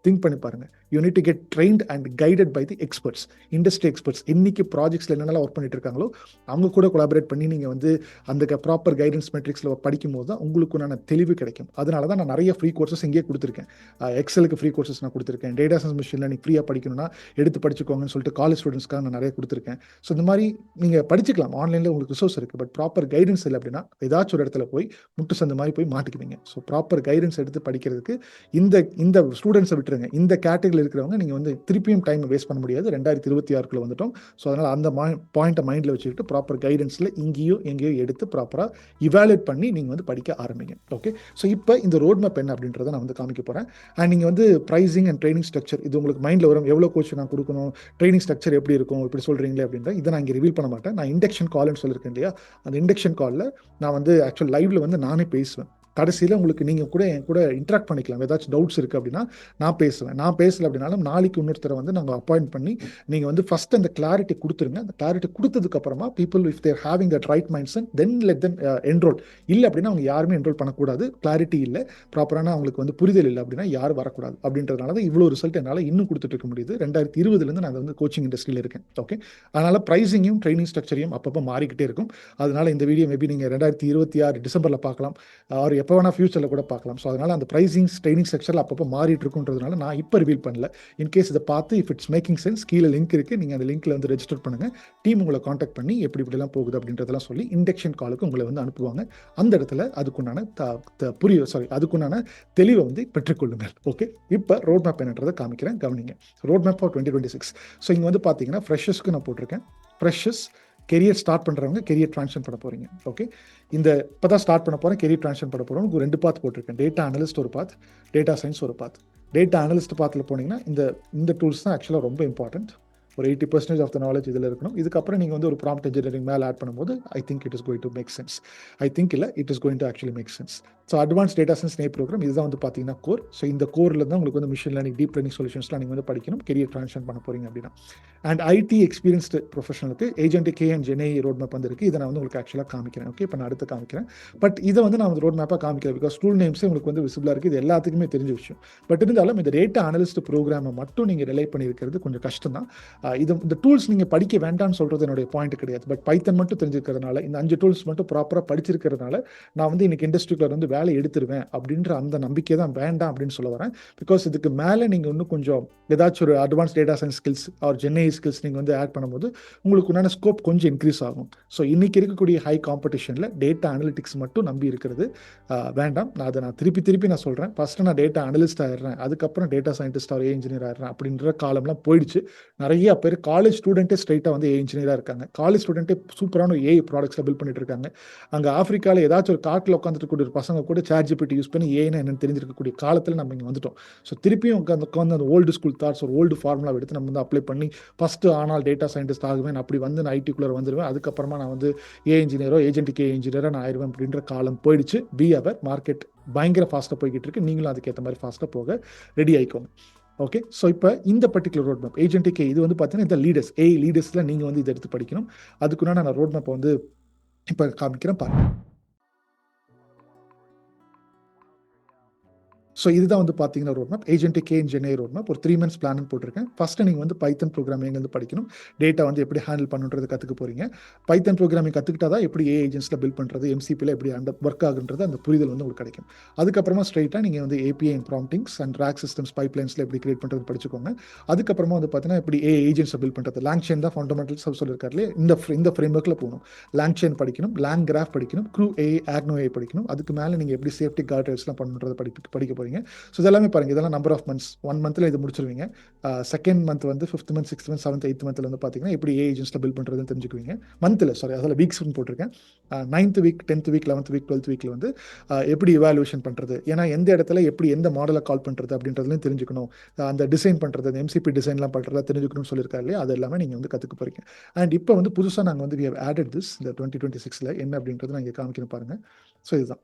திங்க் பண்ணி பாருங்க. You need to get trained and guided by the experts, industry experts. இன்னைக்கு ப்ராஜெக்ட்ஸில் என்னென்னலாம் ஒர்க் பண்ணிட்டு இருக்காங்களோ அவங்க கூட கொலாபரேட் பண்ணி நீங்கள் வந்து அந்த ப்ராப்பர் கைடன்ஸ் மெட்ரிக்ஸில் படிக்கும் போது தான் உங்களுக்கு நான் தெளிவு கிடைக்கும். அதனால தான் நான் நிறைய ஃப்ரீ கோர்சஸ் இங்கே கொடுத்துருக்கேன். எக்ஸலுக்கு ஃப்ரீ கோர்சஸ் நான் கொடுத்துருக்கேன். டேட்டா சயின்ஸ் மிஷின் லேர்னிங் ஃப்ரீயாக படிக்கணும்னா எடுத்து படிச்சுக்கோங்கன்னு சொல்லிட்டு காலேஜ் ஸ்டூடெண்ட்ஸ்க்காக நான் நிறைய கொடுத்துருக்கேன். ஸோ இந்த மாதிரி நீங்கள் படிச்சுக்கலாம், ஆன்லைனில் உங்களுக்கு ரிசோர்ஸ் இருக்குது. பட் ப்ராப்பர் கைடன்ஸ் இல்லை அப்படின்னா ஏதாச்சும் ஒரு இடத்துல போய் முட்டு சந்த மாதிரி போய் மாட்டிக்குவீங்க. ஸோ ப்ராப்பர் கைடன்ஸ் எடுத்து படிக்கிறதுக்கு இந்த ஸ்டூடெண்ட்ஸை விட்டுருங்க. இந்த கேட்டகரியில் இண்டஸ்ட்ரியில் இருக்கிறவங்க நீங்கள் வந்து திருப்பியும் டைம் வேஸ்ட் பண்ண முடியாது. 2026 வந்துட்டோம். ஸோ அதனால் அந்த பாயிண்ட்டை மைண்டில் வச்சுக்கிட்டு ப்ராப்பர் கைடன்ஸில் இங்கேயோ எங்கேயோ எடுத்து ப்ராப்பராக இவாலுவேட் பண்ணி நீங்கள் வந்து படிக்க ஆரம்பிங்க. ஓகே, ஸோ இப்போ இந்த ரோட் மேப் என்ன அப்படின்றத நான் வந்து காமிக்க போகிறேன். அண்ட் நீங்கள் வந்து ப்ரைஸிங் அண்ட் ட்ரைனிங் ஸ்ட்ரக்சர் இது உங்களுக்கு மைண்டில் வரும். எவ்வளோ கோச் நான் கொடுக்கணும், ட்ரைனிங் ஸ்ட்ரக்சர் எப்படி இருக்கும், இப்படி சொல்கிறீங்களே அப்படின்ற இதை நான் இங்கே ரிவீல் பண்ண மாட்டேன். நான் இண்டக்ஷன் கால்னு சொல்லியிருக்கேன் இல்லையா, அந்த இண்டக்ஷன் காலில் நான் வந்து ஆக்சுவல் லைவ்ல வந்து நானே பேசுவேன். கடைசியில் உங்களுக்கு நீங்கள் கூட என் கூட இன்ட்ராக்ட் பண்ணிக்கலாம். ஏதாச்சும் டவுட்ஸ் இருக்குது அப்படின்னா நான் பேசுவேன். நான் பேசலை அப்படின்னாலும் நாளைக்கு இன்னொருத்தரை வந்து நாங்கள் அப்பாயிண்ட் பண்ணி நீங்கள் வந்து ஃபஸ்ட் அந்த கிளாரிட்டி கொடுத்துருங்க. அந்த கிளாரிட்டி கொடுத்ததுக்கப்புறமா people if they're having that right mindset then let them enrol. இல்லை அப்படின்னா அவங்க யாருமே என்ரோல் பண்ணக்கூடாது. கிளாரிட்டி இல்லை, ப்ராப்பரான அவங்களுக்கு வந்து புரிதல் இல்லை அப்படின்னா யாரும் வரக்கூடாது. அப்படின்றதுனால தான் இவ்வளோ ரிசல்ட் என்னால் இன்னும் கொடுத்துட்டு இருக்க முடியுது. 2020 நான் வந்து கோச்சிங் இண்டஸ்ட்ரியில் இருக்கேன். ஓகே, அதனால் ப்ரைஸிங்கையும் ட்ரைனிங் ஸ்ட்ரக்சரையும் அப்பப்போ மாறிக்கிட்டே இருக்கும். அதனால இந்த வீடியோ மேபி நீங்கள் 2026 டிசம்பரில் பார்க்கலாம், அவர் எப்போ வேணால் ஃபியூச்சரில் கூட பார்க்கலாம். ஸோ அதனால் அந்த ப்ரைஸிங் ட்ரைனிங் ஸ்ட்ரக்சரில் அப்பப்போ மாறிட்டு இருக்குன்றதுனால நான் இப்போ ரிவீல் பண்ணல. இன்கேஸ் இதை பார்த்து இஃப் இட்ஸ் மேக்கிங் சென்ஸ் கீழே லிங்க் இருக்குது, நீங்கள் அந்த லிங்க்கில் வந்து ரெஜிஸ்டர் பண்ணுங்கள். டீம் உங்களை காண்டாக்ட் பண்ணி எப்படி இப்படிலாம் போகுது அப்படின்றதெல்லாம் சொல்லி இண்டக்ஷன் காலுக்கு உங்களை வந்து அனுப்புவாங்க. அந்த இடத்துல அதுக்குண்டான அதுக்குண்டான தெளிவை வந்து பெற்றுக்கொள்ளுங்கள். ஓகே, இப்போ ரோட் மேப் என்னன்றதை காமிக்கிறேன், கவனிங்க. Road map for 2026. ஸோ இங்கே வந்து பார்த்தீங்கன்னா ஃப்ரெஷர்ஸ்க்கு நான் போட்டிருக்கேன். ஃப்ரெஷர்ஸ் கெரியர் ஸ்டார்ட் பண்ணுறவங்க கெரியர் ட்ரான்ஸ்ஃபர் பண்ண போகிறீங்க. ஓகே, இந்த இப்போ தான் ஸ்டார்ட் பண்ண போகிறேன், கெரியர் ட்ரான்ஸ்ஃபர் பண்ண போகிறோம். 2 பாத் போட்டிருக்கேன். டேட்டா அனலிஸ்ட் ஒரு பாத், டேட்டா சயின்ஸ் ஒரு பாத். டேட்டா அனலிஸ்ட் பாத்தில் போனீங்கன்னா இந்த டூல்ஸ் தான் ஆக்சுவலாக ரொம்ப இம்பார்ட்டன்ட். ஒரு 80% ஆஃப் த நாலேஜ் இதில் இருக்கணும். இதுக்கப்புறம் நீங்கள் வந்து ஒரு ப்ராம்ப்ட் இன்ஜினியரிங் மேலே ஆட் பண்ணும்போது I think it is going to make sense. It is going to actually make sense. So advance data science நே ப்ரோக்ராம் இதுதான் வந்து பார்த்தீங்கன்னா கோர். ஸோ இந்த கோரில் தான் உங்களுக்கு வந்து மிஷின் லேர்னிங், டீப் லேர்னிங் சொல்யூஷன்ஸ்லாம் நீங்கள் வந்து படிக்கணும் கெரியர் ட்ரான்ஸ்ஃபர் பண்ண போகிறீங்க அப்படின்னா. அண்ட் ஐடி எக்ஸ்பீரியன்ஸ்டு ப்ரொஃபஷனலுக்கு agent and GenAI road map வந்துருக்கு. இதை நான் வந்து உங்களுக்கு ஆக்சுவலாக காமிக்கிறேன். ஓகே, இப்போ நான் அடுத்து காமிக்கிறேன். பட் இதை வந்து நான் வந்து ரோட் மேப்பாக காமிக்கிறேன் பிகாஸ் ஸ்கூல் நேம்ஸே உங்களுக்கு வந்து விசிபிளாக இருக்குது. இது எல்லாத்துக்குமே தெரிஞ்ச விஷயம். பட் இருந்தாலும் இந்த டேட்டா அனலிஸ்ட் ப்ரோக்ராமை மட்டும் நீங்கள் ரிலை பண்ணியிருக்கிறது கொஞ்சம் கஷ்டம் தான். இந்த டூல்ஸ் நீங்கள் படிக்க வேண்டாம்னு சொல்கிறது என்னுடைய பாயிண்ட் கிடையாது. பட் பைத்தன் மட்டும் தெரிஞ்சிருக்கிறதுனால, இந்த 5 டூல்ஸ் மட்டும் ப்ராப்பராக படிச்சிருக்கிறதுனால நான் வந்து இன்னைக்கு இண்டஸ்ட்ரிக்குள்ள வந்து வேலை எடுத்துருவேன் அப்படின்ற அந்த நம்பிக்கை தான் வேண்டாம் அப்படின்னு சொல்ல வரேன். பிகாஸ் இதுக்கு மேலே நீங்கள் இன்னும் கொஞ்சம் ஏதாச்சும் ஒரு advance data science skills or GenAI skills நீங்கள் வந்து ஆட் பண்ணும்போது உங்களுக்கு உண்டான ஸ்கோப் கொஞ்சம் இன்க்ரீஸ் ஆகும். ஸோ இன்னைக்கு இருக்கக்கூடிய ஹை காம்படிஷனில் டேட்டா அனலிட்டிக்ஸ் மட்டும் நம்பி இருக்கிறது வேண்டாம். நான் திருப்பி நான் சொல்கிறேன். ஃபஸ்ட்டு நான் டேட்டா அனலிஸ்ட் ஆயிடுறேன், அதுக்கப்புறம் டேட்டா சயின்டிஸ்ட் ஆர் இன்ஜினியர் ஆயிடுறேன் அப்படின்ற காலம்லாம் போயிடுச்சு. நிறைய பேர் காலேஜ் ஸ்டூடெண்ட்டே ஸ்ட்ரைட்டாக வந்து இன்ஜினியராக இருக்காங்க. காலேஜ் ஸ்டூடெண்ட்டே சூப்பரான ஏஐ ப்ராடக்ட்ஸை பில்ட் பண்ணிட்டு இருக்காங்க. அங்கே ஆஃப்ரிக்காவில் ஏதாச்சும் ஒரு காட்டில் உட்காந்துட்டு கூடிய பசங்க கூட ChatGPT யூஸ் பண்ணி ஏன்னா என்னன்னு தெரிஞ்சிருக்கக்கூடிய காலத்தில் நம்ம இங்கே வந்துட்டோம். ஸோ திருப்பியும் உட்காந்து அந்த ஓல்டு ஸ்கூல் தாட்ஸ், ஒரு ஓல்டு ஃபார்முலா எடுத்து நம்ம வந்து அப்ளை பண்ணி ஃபஸ்ட்டு ஆனால் டேட்டா சயின்டிஸ்ட் ஆகுவேன், அப்படி வந்து நான் ஐடிக்குள்ளே வந்துடுவேன், அதுக்கப்புறமா நான் வந்து இன்ஜினியரோ ஏஜென்ட்டுக்கு இன்ஜினியரோ நான் ஆயிடுவேன் அப்படின்ற காலம் போயிடுச்சு. பி அவர் மார்க்கெட் பயங்கர ஃபாஸ்ட்டாக போய்கிட்டு இருக்கு. நீங்களும் அதுக்கேற்ற மாதிரி ஃபாஸ்ட்டாக போக ரெடி ஆகிக்கோங்க. ஓகே, ஸோ இப்போ இந்த பர்டிகுலர் ரோட் மேப் ஏஜென்ட்டுக்கு இது வந்து பார்த்தீங்கன்னா இந்த லீடர்ஸ் லீடர்ஸில் நீங்கள் வந்து இதை எடுத்து படிக்கணும். அதுக்குன்னா நான் ரோட் மேப்பை வந்து இப்போ காமிக்கிறேன் பாருங்க. ஸோ இதுதான் வந்து பார்த்தீங்கன்னா ரோட் மேப் ஏஜென்ட்டுக்கு ஜென்ஐ ரோட் மேப். ஒரு 3 months பிளான் போட்டிருக்கேன். ஃபஸ்ட்டு நீங்கள் வந்து பைத்தன் ப்ரோக்ராமிங் வந்து படிக்கணும். டேட்டா வந்து எப்படி ஹேண்டில் பண்ணுறது கற்றுக்க போகிறீங்க. பைத்தன் ப்ரோக்ராமிங் கற்றுக்கிட்டா தான் எப்படி ஏஜென்ட்ஸில் பில்ட் பண்ணுறது, MCPயில் எப்படி ஒர்க் ஆகுன்றது அந்த புரிதல் வந்து உங்களுக்கு கிடைக்கும். அதுக்கப்புறமா ஸ்ட்ரைட்டாக நீங்கள் வந்து API and promptings and RAG systems பைப்லைன்ஸில் எப்படி கிரியேட் பண்ணுறது படிச்சுக்கோங்க. அதுக்கப்புறமா வந்து பார்த்தீங்கன்னா எப்படி ஏஜென்ட்ஸை பில்ட் பண்ணுறது, லேங் செயின் தான் ஃபண்டமெண்டல்ஸ் சொல்லியிருக்காருலே, இந்த ஃப்ரேம்ஒர்க்கில் போகணும். லேங் செயின் படிக்கணும், லேங் கிராஃப் படிக்கணும், க்ரூ ஆக்னோ படிக்கணும். அதுக்கு மேலே நீங்கள் எப்படி சேஃப்டி கார்ட்ஸ்லாம் பண்ணுறதை படிக்க போகிறீங்க. ஸோ இதெல்லாமே பாருங்கள், இதெல்லாம் நம்பர் ஆஃப் மந்த்ஸ். 1 monthல் இது முடிச்சிருவீங்க. செகண்ட் மந்த் வந்து 5th month 6th month 7th 8th monthல வந்து பார்த்தீங்கன்னா எப்படி ஏஜென்ட்ஸில் பில்ட் பண்ணுறதுன்னு தெரிஞ்சுக்குவீங்க. மந்தில் அதில் வீக்ஸ்னு போட்டிருக்கேன். 9th week 10th week 11th week 12th weekல வந்து எப்படி இவாலுவேஷன் பண்ணுறது, ஏன்னா எந்த இடத்துல எப்படி எந்த மாடலை கால் பண்ணுறது அப்படின்றதுலையும் தெரிஞ்சுக்கணும். அந்த டிசைன் பண்ணுறது, அந்த MCP டிசைன்லாம் பண்ணுறதா தெரிஞ்சுக்கணும்னு சொல்லியிருக்காரு இல்லையா, அது எல்லாமே நீங்கள் வந்து கற்றுக்க போகிறீங்க. அண்ட் இப்போ வந்து புதுசாக நாங்கள் வந்து we have added this இந்த 2026ல் என்ன அப்படின்றது நான் இங்கே காமிக்கணும் பாருங்கள். ஸோ இதுதான்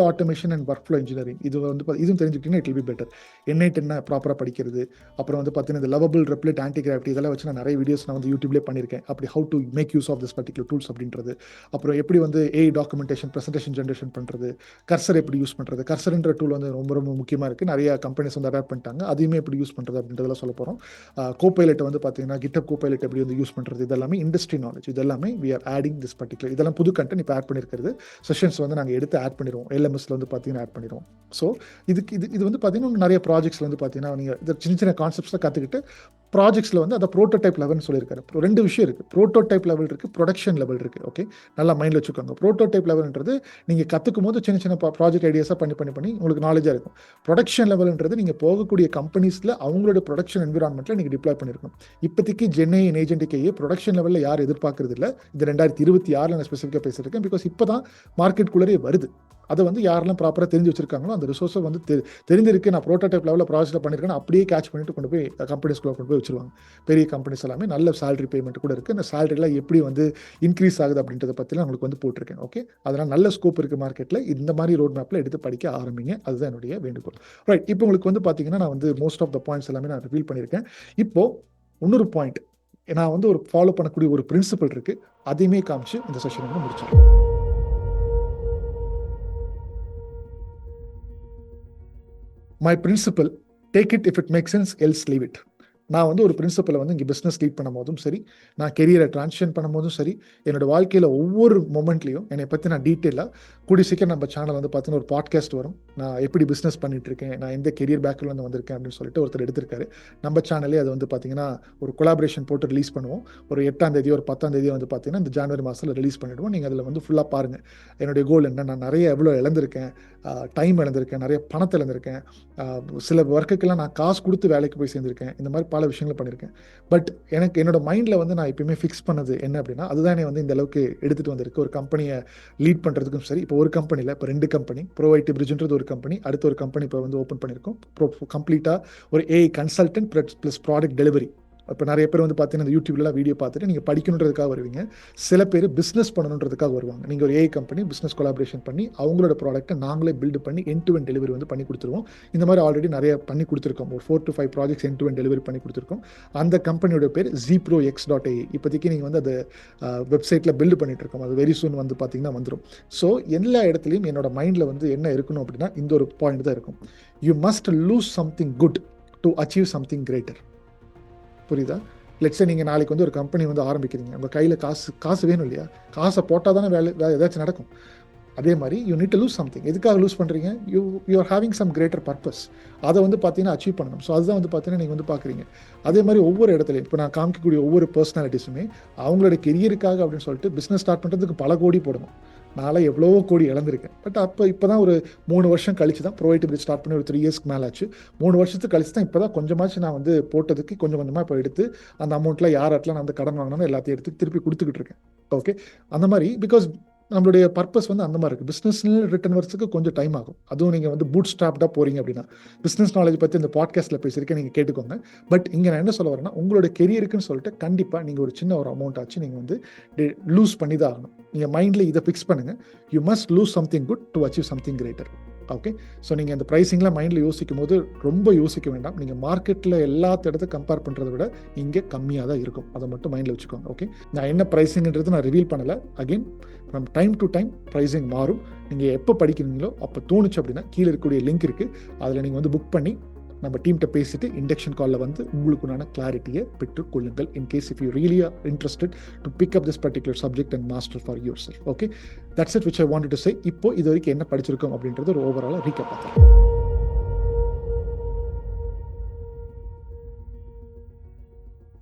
automation and workflow engineering. இது வந்து இதுவும் தெரிஞ்சுக்கிட்டீங்கன்னா it will be better. N8 என்ன ப்ராப்பராக படிக்கிறது, அப்புறம் வந்து பார்த்தீங்கன்னா இந்த லவபிள் ரெப்ளேட் ஆன்டி கிராவிட்டி இதெல்லாம் வச்சு நான் நிறைய வீடியோஸ் நான் வந்து யூடியூப்லேயே பண்ணியிருக்கேன். அப்படி how to make use of this particular tools அப்படின்றது. அப்புறம் எப்படி வந்து டாக்குமெண்டேஷன் ப்ரெசன்டேஷன் ஜென்ரேஷன் பண்ணுறது, கர்சர் எப்படி யூஸ் பண்ணுறது. கர்சர்ன்ற டூல் வந்து ரொம்ப ரொம்ப முக்கியமாக இருக்குது. நிறைய கம்பெனிஸ் வந்து அடாப்ட் பண்ணிட்டாங்க. அதையுமே எப்படி யூஸ் பண்ணுறது அப்படின்றதெல்லாம் சொல்ல போகிறோம். கோபைலட்டை வந்து பார்த்தீங்கன்னா GitHub கோபைலட் எப்படி வந்து யூஸ் பண்ணுறது, இதெல்லாமே இண்டஸ்ட்ரி நாலேஜ். இதெல்லாமே we are adding this particular இதெல்லாம் புது கண்டென்ட் இப்போ ஆட் பண்ணியிருக்கிறது. செஷன்ஸ் வந்து நாங்கள் எடுத்து ஆட் பண்ணிடுவோம். எல்எம்எஸ்ல வந்து பார்த்தீங்கன்னா ஆட் பண்ணிடுவோம். ஸோ இது வந்து பார்த்தீங்கன்னா நிறைய ப்ராஜெக்ட்ஸில் வந்து பார்த்தீங்கன்னா நீங்கள் இந்த சின்ன சின்ன கான்செப்ட்ஸில் கற்றுக்கிட்டு ப்ராஜெக்ட்ஸில் வந்து அதை ப்ரோட்டோடைப் லெவல்னு சொல்லியிருக்காரு. 2 விஷயம் இருக்குது, ப்ரோட்டோடைப் லெவல் இருக்குது, ப்ரொடக்ஷன் லெவல் இருக்குது. ஓகே, நல்லா மைண்டில் வச்சுக்கோங்க. ப்ரோட்டோடைப் லெவல்ன்றது நீங்கள் கற்றுக்கும் போது சின்ன சின்ன ப்ராஜெக்ட் ஐடியாஸாக பண்ணி உங்களுக்கு நாலேஜாக இருக்கும். ப்ரொடக்ஷன் லெவல்ன்றது நீங்கள் போகக்கூடிய கம்பெனிஸில் அவங்களோட ப்ரொடக்ஷன் என்விரான்மெண்ட்டில் நீங்கள் டிப்ளாய் பண்ணியிருக்கணும். இப்போதைக்கு ஜென்ஐ ஏஜென்ட்டுக்கையே ப்ரொடக்ஷன் லெவலில் யார் எதிர்பார்க்கறது இல்லை. இது 2026 நான் ஸ்பெசிஃபிக்காக பேசியிருக்கேன். பிகாஸ் இப்போ தான் மார்க்கெட்டுக்குள்ளே வருது. அதை வந்து யாரெல்லாம் ப்ராப்பராக தெரிஞ்சு வச்சிருக்காங்களோ அந்த ரிசோர்ஸை வந்து தெரிஞ்சிருக்கு, நான் ப்ரோட்டோடைப் லெவலில் ப்ராஜெக்ட் பண்ணியிருக்கேன், அப்படியே கேட்ச் பண்ணிட்டு கொண்டு போய் கம்பெனிஸ்குள்ளே கொண்டு போய் வச்சிருவாங்க. பெரிய கம்பெனிஸ் எல்லாமே நல்ல சேலரி பேமெண்ட் கூட இருக்குது. அந்த சேலரிலாம் எப்படி வந்து இன்க்ரீஸ் ஆகுது அப்படின்றத பற்றிலாம் உங்களுக்கு வந்து போட்டிருக்கேன். ஓகே, அதனால் நல்ல ஸ்கோப் இருக்குது மார்க்கெட்டில். இந்த மாதிரி ரோட் மேப்பில் எடுத்து படிக்க ஆரம்பிங்க. அதுதான் என்னுடைய வேண்டுகோள். ரைட், இப்போ உங்களுக்கு வந்து பார்த்தீங்கன்னா நான் வந்து மோஸ்ட் ஆஃப் த பாயிண்ட்ஸ் எல்லாமே நான் ரிவீல் பண்ணியிருக்கேன். இப்போது இன்னொரு பாயிண்ட், நான் வந்து ஒரு ஃபாலோ பண்ணக்கூடிய ஒரு பிரின்சிபல் இருக்குது, அதையுமே காமிச்சு இந்த செஷன் வந்து முடிச்சிடலாம். My principle, take it if it makes sense, else leave it. நான் வந்து ஒரு பிரின்சிபலை வந்து இங்கே பிஸ்னஸ் லீட் பண்ணும் போதும் சரி, நான் கெரியரை டிரான்சிஷன் பண்ணும் போதும் சரி, என்னோட வாழ்க்கையில் ஒவ்வொரு மொமெண்ட்லையும் என்னை பற்றி நான் டீட்டெயிலாக கூடி சீக்கிரம் நம்ம சேனல் வந்து பார்த்தீங்கன்னா ஒரு பாட்காஸ்ட் வரும். நான் எப்படி பிஸ்னஸ் பண்ணிட்டு இருக்கேன், நான் எந்த கெரியர் பேக்லேருந்து வந்திருக்கேன் அப்படின்னு சொல்லிட்டு ஒருத்தர் எடுத்திருக்காரு. நம்ம சேனலே அது வந்து பார்த்தீங்கன்னா ஒரு கொலாபரேஷன் போட்டு ரிலீஸ் பண்ணுவோம். ஒரு 8ஆம் தேதி ஒரு 10ஆம் தேதி வந்து பார்த்தீங்கன்னா இந்த ஜனவரி மாதத்தில் ரிலீஸ் பண்ணிவிடுவோம். நீங்கள் அதில் வந்து ஃபுல்லாக பாருங்கள் என்னுடைய கோல் என்ன, நான் நிறைய எவ்வளோ இழந்திருக்கேன், டைம் இழந்திருக்கேன், நிறைய பணத்தை இழந்திருக்கேன், சில ஒர்க்குக்கெல்லாம் நான் காசு கொடுத்து வேலைக்கு போய் சேர்ந்திருக்கேன், இந்த மாதிரி பல விஷயங்கள் பண்ணியிருக்கேன். பட் எனக்கு என்னோட மைண்டில் வந்து நான் எப்பயுமே ஃபிக்ஸ் பண்ணது என்ன அப்படின்னா, அதுதானே வந்து இந்த அளவுக்கு எடுத்துகிட்டு வந்திருக்கு. ஒரு கம்பெனியை லீட் பண்ணுறதுக்கும் சரி, இப்போ ஒரு கம்பெனியில் இப்போ 2 கம்பெனி, ப்ரோவைட்டி பிரிட்ஜ்ன்றது ஒரு கம்பெனி, அடுத்த ஒரு கம்பெனி இப்போ வந்து ஓப்பன் பண்ணியிருக்கோம். கம்ப்ளீட்டாக ஒரு AI consultant plus product delivery. இப்போ நிறைய பேர் வந்து பார்த்தீங்கன்னா இந்த யூடியூப்லாம் வீடியோ பார்த்துட்டு நீங்கள் படிக்கணுன்றதுக்காக வருவீங்க. சில பேர் பிஸ்னஸ் பண்ணணுன்றதுக்காக வருவாங்க. நீங்கள் ஒரு ஏஐ கம்பெனி பிஸ்னஸ் கொலாபரேஷன் பண்ணி அவங்களோட ப்ராடக்ட்டை நாங்களே பில்டு பண்ணி எண்ட் டு எண்ட் டெலிவரி வந்து பண்ணி கொடுத்துருவோம். இந்த மாதிரி ஆல்ரெடி நிறைய பண்ணி கொடுத்துருக்கோம். ஒரு 4 to 5 projects end to end delivery பண்ணி கொடுத்துருக்கோம். அந்த கம்பெனியோட பேர் ZProX.ai. இப்போதைக்கு நீங்கள் வந்து அதை வெப்சைட்டில் பில்டு பண்ணிட்டு இருக்கோம். அது வெரி சூன் வந்து பார்த்தீங்கன்னா வந்துடும். ஸோ எல்லா இடத்துலையும் என்னோட மைண்டில் வந்து என்ன இருக்கணும் அப்படின்னா இந்த ஒரு பாயிண்ட் தான் இருக்கும். You must loose something good to achieve something greater. புரியுதா? லெட்ஸே நீங்கள் நாளைக்கு வந்து ஒரு கம்பெனி வந்து ஆரம்பிக்கிறீங்க, உங்கள் கையில் காசு வேணும் இல்லையா? காசை போட்டால் தானே வேலை ஏதாச்சும் நடக்கும். அதே மாதிரி you need to lose something. எதுக்காக லூஸ் பண்ணுறீங்க? You are having some greater purpose. அதை வந்து பார்த்தீங்கன்னா அச்சீவ் பண்ணணும். ஸோ அதுதான் வந்து பார்த்தீங்கன்னா நீங்கள் வந்து பார்க்குறீங்க. அதே மாதிரி ஒவ்வொரு இடத்துலையும் இப்போ நான் காமிக்கக்கூடிய ஒவ்வொரு பர்சனாலிட்டிஸுமே அவங்களோட கெரியருக்காக அப்படின்னு சொல்லிட்டு பிஸ்னஸ் ஸ்டார்ட் பண்ணுறதுக்கு பல கோடி போடணும். நான்லாம் எவ்வளவோ கோடி இழந்திருக்கேன். பட் இப்போ தான் ஒரு 3 வருஷம் கழிச்சு தான் ப்ரோவைட்டி பிரிட்ஜ் ஸ்டார்ட் பண்ணி ஒரு 3 இயர்ஸ்க்கு மேலே ஆச்சு. 3 வருஷத்துக்கு கழிச்சு தான் இப்போ தான் கொஞ்சமாச்சு நான் வந்து போட்டதுக்கு கொஞ்சம் கொஞ்சமாக இப்போ எடுத்து அந்த அமௌண்ட்டில் யார்ட்டெலாம் நான் வந்து கடன் வாங்கினோன்னு எல்லாத்தையும் எடுத்து திருப்பி கொடுத்துக்கிட்டு இருக்கேன். ஓகே, அந்த மாதிரி பிகாஸ் நம்மளுடைய பர்பஸ் வந்து அந்த மாதிரி இருக்குது. பிஸ்னஸ்ல ரிட்டர்ன் வரதுக்கு கொஞ்சம் டைம் ஆகும். அதுவும் நீங்கள் வந்து பூட் ஸ்டாப்டாக போகிறீங்க அப்படின்னா பிஸ்னஸ் நாலேஜ் பற்றி இந்த பாட்காஸ்ட்டில் பேசியிருக்கேன், நீங்கள் கேட்டுக்கோங்க. பட் இங்கே நான் என்ன சொல்ல வரேன்னா, உங்களோட கெரியருக்குன்னு சொல்லிட்டு கண்டிப்பாக நீங்கள் ஒரு சின்ன ஒரு அமௌண்ட் ஆச்சு நீங்கள் வந்து லூஸ் பண்ணி தான் ஆகணும். நீங்கள் மைண்டில் இதை ஃபிக்ஸ் பண்ணுங்கள். You must loose something good to achieve something greater. Okay, so நீங்கள் அந்த ப்ரைஸிங்லாம் மைண்டில் யோசிக்கும் போது ரொம்ப யோசிக்க வேண்டாம். நீங்கள் மார்க்கெட்டில் எல்லாத்த இடத்த கம்பேர் பண்ணுறதை விட இங்கே கம்மியாக தான் இருக்கும். அதை மட்டும் மைண்டில் வச்சுக்கோங்க. ஓகே, நான் என்ன ப்ரைஸிங்கிறது நான் ரிவீல் பண்ணலை. Again from time to time pricing மாறும். நீங்கள் எப்போ படிக்கிறீங்களோ அப்போ தோணுச்சு அப்படின்னா கீழே இருக்கக்கூடிய லிங்க் இருக்குது, அதில் நீங்கள் வந்து புக் பண்ணி நம்ம டீம்கிட்ட பேசிட்டு இண்டக்ஷன் காலில் வந்து உங்களுக்குண்டான கிளாரிட்டியை பெற்றுக்கொள்ளுங்கள். In case if you really are interested to pick up this particular subject and master for your self. Okay, that's it which I wanted to say. இப்போ இது வரைக்கும் என்ன படிச்சிருக்கோம் அப்படின்றது ஒரு ஓவராலாக ரீகேப் பார்த்துருக்கோம்.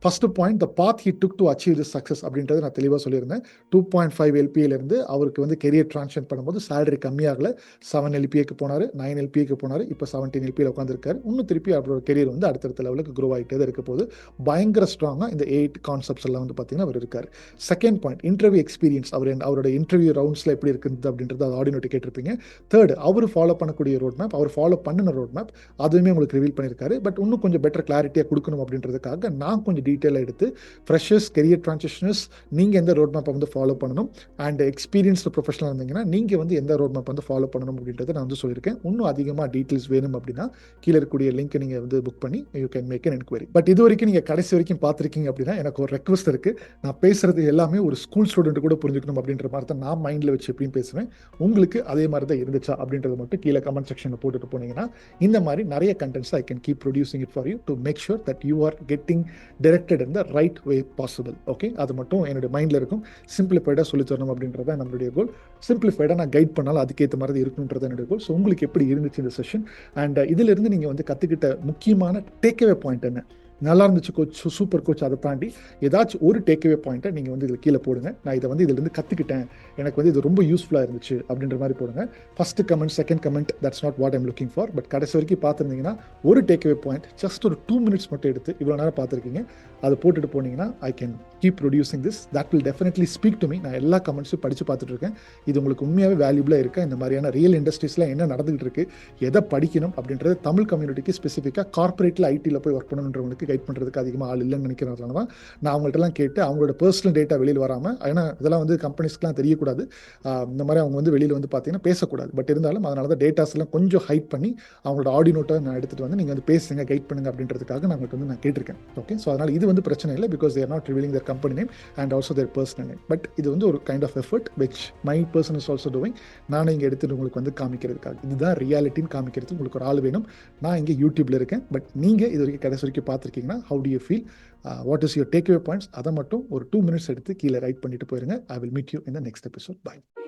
First point, the path he took to achieve this success அப்படின்றது நான் தெளிவாக சொல்லியிருந்தேன். 2.5 LPAலேருந்து அவருக்கு வந்து கெரியர் ட்ரான்ஸ்ஃபர் பண்ணும்போது சேலரி கம்மியாகலை. 7 LPAக்கு போனார், 9 LPAக்கு போனார், இப்போ 17 LPAல உட்காந்துருக்காரு. இன்னும் திருப்பி அவரோட கெரியர் வந்து அடுத்தடுத்த லெவலுக்கு க்ரோ ஆகிட்டே தான் இருக்க போது. பயங்கர ஸ்ட்ராங்காக இந்த 8 கான்செப்ட்ஸ் எல்லாம் வந்து பார்த்தீங்கன்னா அவர் இருக்கார். Second point, interview experience. அவரோட இன்டர்வியூ ரவுண்ட்ஸில் எப்படி இருக்குது அப்படின்றது அது ஆடியோ நோட் கேட்டிருப்பீங்க. தேர்ட், அவர் ஃபாலோ பண்ணக்கூடிய ரோட் மேப், அவர் ஃபாலோ பண்ணின ரோட் மேப் அதுவுமே உங்களுக்கு ரிவீல் பண்ணியிருக்காரு. பட் இன்னும் கொஞ்சம் பெட்டர் கிளாரிட்டியாக கொடுக்கணும் அப்படின்றதுக்காக நான் கொஞ்சம் டீட்டெயிலாக எடுத்து ஃப்ரெஷர்ஸ், கெரியர் ட்ரான்சிஷனர்ஸ் நீங்கள் எந்த ரோட் மேப்பை வந்து ஃபாலோ பண்ணணும், அண்ட் எக்ஸ்பீரியன்ஸ்டு ப்ரொஃபஷனல் இருந்தீங்கன்னா நீங்கள் வந்து எந்த ரோட் மேப் வந்து ஃபாலோ பண்ணணும் அப்படின்றத நான் வந்து சொல்லியிருக்கேன். இன்னும் அதிகமாக டீட்டெயில்ஸ் வேணும் அப்படின்னா கீழே இருக்கக்கூடிய லிங்க் நீங்கள் வந்து புக் பண்ணி you can make an enquiry. But இது வரைக்கும் நீங்கள் கடைசி வரைக்கும் பார்த்துருக்கீங்க அப்படின்னா எனக்கு ஒரு ரெக்வஸ்ட் இருக்குது. நான் பேசுறது எல்லாமே ஒரு ஸ்கூல் ஸ்டூடெண்ட் கூட புரிஞ்சுக்கணும் அப்படின்ற மாதிரி தான் நான் மைண்டில் வச்சு எப்படியும் பேசுவேன். உங்களுக்கு அதே மாதிரி தான் இருந்துச்சா அப்படின்றது மட்டும் கீழே கமெண்ட் செக்ஷனில் போட்டுட்டு போனீங்கன்னா இந்த மாதிரி நிறைய contents I can keep producing it for you to make sure that you are getting direct directed in the right way possible. Okay, அது மட்டும் என்னுடைய மைண்டில் இருக்கும். சிம்பிளிஃபைடாக சொல்லி தரணும் அப்படின்றத நம்மளுடைய கோல். சிம்பிளிஃபைடாக நான் கைட் பண்ணாலும் அதுக்கேற்ற மாதிரி இருக்கணுன்றது என்னுடைய கோல். ஸோ உங்களுக்கு எப்படி இருந்துச்சு இந்த செஷன், அண்ட் இதிலிருந்து நீங்கள் வந்து கற்றுக்கிட்ட முக்கியமான டேக்அவே பாயிண்ட் என்ன? நல்லா இருந்துச்சு கோச், சூப்பர் கோச், அதை தாண்டி ஏதாச்சும் ஒரு டேக்அவே பாயிண்ட்டை நீங்கள் வந்து இதில் கீழே போடுங்க. நான் இதை வந்து இதிலிருந்து கற்றுக்கிட்டேன், எனக்கு வந்து இது ரொம்ப யூஸ்ஃபுல்லாக இருந்துச்சு அப்படின்ற மாதிரி போடுங்க. First comment, second comment, that's not what I'm looking for. But கடைசி வரைக்கும் பார்த்துருந்தீங்கன்னா ஒரு டேக்அவே பாயிண்ட் ஜஸ்ட் ஒரு 2 minutes மட்டும் எடுத்து இவ்வளோ நேரம் பார்த்துருக்கீங்க, அதை போட்டுட்டு போனீங்கன்னா ஐ can keep producing this. That will definitely speak to me. நான் எல்லா கமெண்ட்ஸும் படித்து பார்த்துட்டு இருக்கேன். இது உங்களுக்கு உண்மையாகவே வேல்யூபிளாக இருக்கா, இந்த மாதிரியான ரியல் இண்டஸ்ட்ரீஸில் என்ன நடந்துகிட்டு இருக்கு, எதை படிக்கணும் அப்படின்றது தமிழ் கம்யூனிட்டிக்கு ஸ்பெசிஃபிக்காக கார்பரேட்டில் ஐடியில் போய் ஒர்க் பண்ணணுன்றவங்களுக்கு கைட் பண்ணுறதுக்கு அதிகமாக ஆள் இல்லைன்னு நினைக்கிறதுனால தான் நான் அவங்கள்ட்டலாம் கேட்டு அவங்களோட பர்சனல் டேட்டா வெளியில் வராமல், ஏன்னா இதெல்லாம் வந்து கம்பெனிஸ்க்குலாம் தெரியக்கூடாது, இந்த மாதிரி அவங்க வந்து வெளியில் வந்து பார்த்தீங்கன்னா பேசக்கூடாது. பட் இருந்தாலும் அதனால தான் டேட்டாஸ் எல்லாம் கொஞ்சம் ஹைட் பண்ணி அவங்களோட ஆடியோ நோட்டை நான் எடுத்துகிட்டு வந்து நீங்கள் வந்து பேசுங்க, கைட் பண்ணுங்க அப்படின்றதுக்காக நான் வந்து நான் கேட்டிருக்கேன். ஓகே, ஸோ அதனால் இது வந்து பிரச்சனை இல்லை, because they're not revealing their company name and also their personal name. But இது வந்து ஒரு kind of effort which my person is also doing. நானும் இங்கே எடுத்துகிட்டு உங்களுக்கு வந்து காமிக்கிறதுக்காக, இதுதான் ரியாலிட்டின்னு காமிக்கிறதுக்கு உங்களுக்கு ஒரு ஆள் வேணும். நான் இங்கே யூடியூப்ல இருக்கேன், பட் நீங்கள் இது வரைக்கும் கடைசி வரைக்கும் பார்த்துருக்கீங்கன்னா how do you feel, what is your takeaway points, அதை மட்டும் ஒரு 2 minutes எடுத்து கீழே ரைட் பண்ணிட்டு போயிருங்க. I will meet you in the next episode. Bye.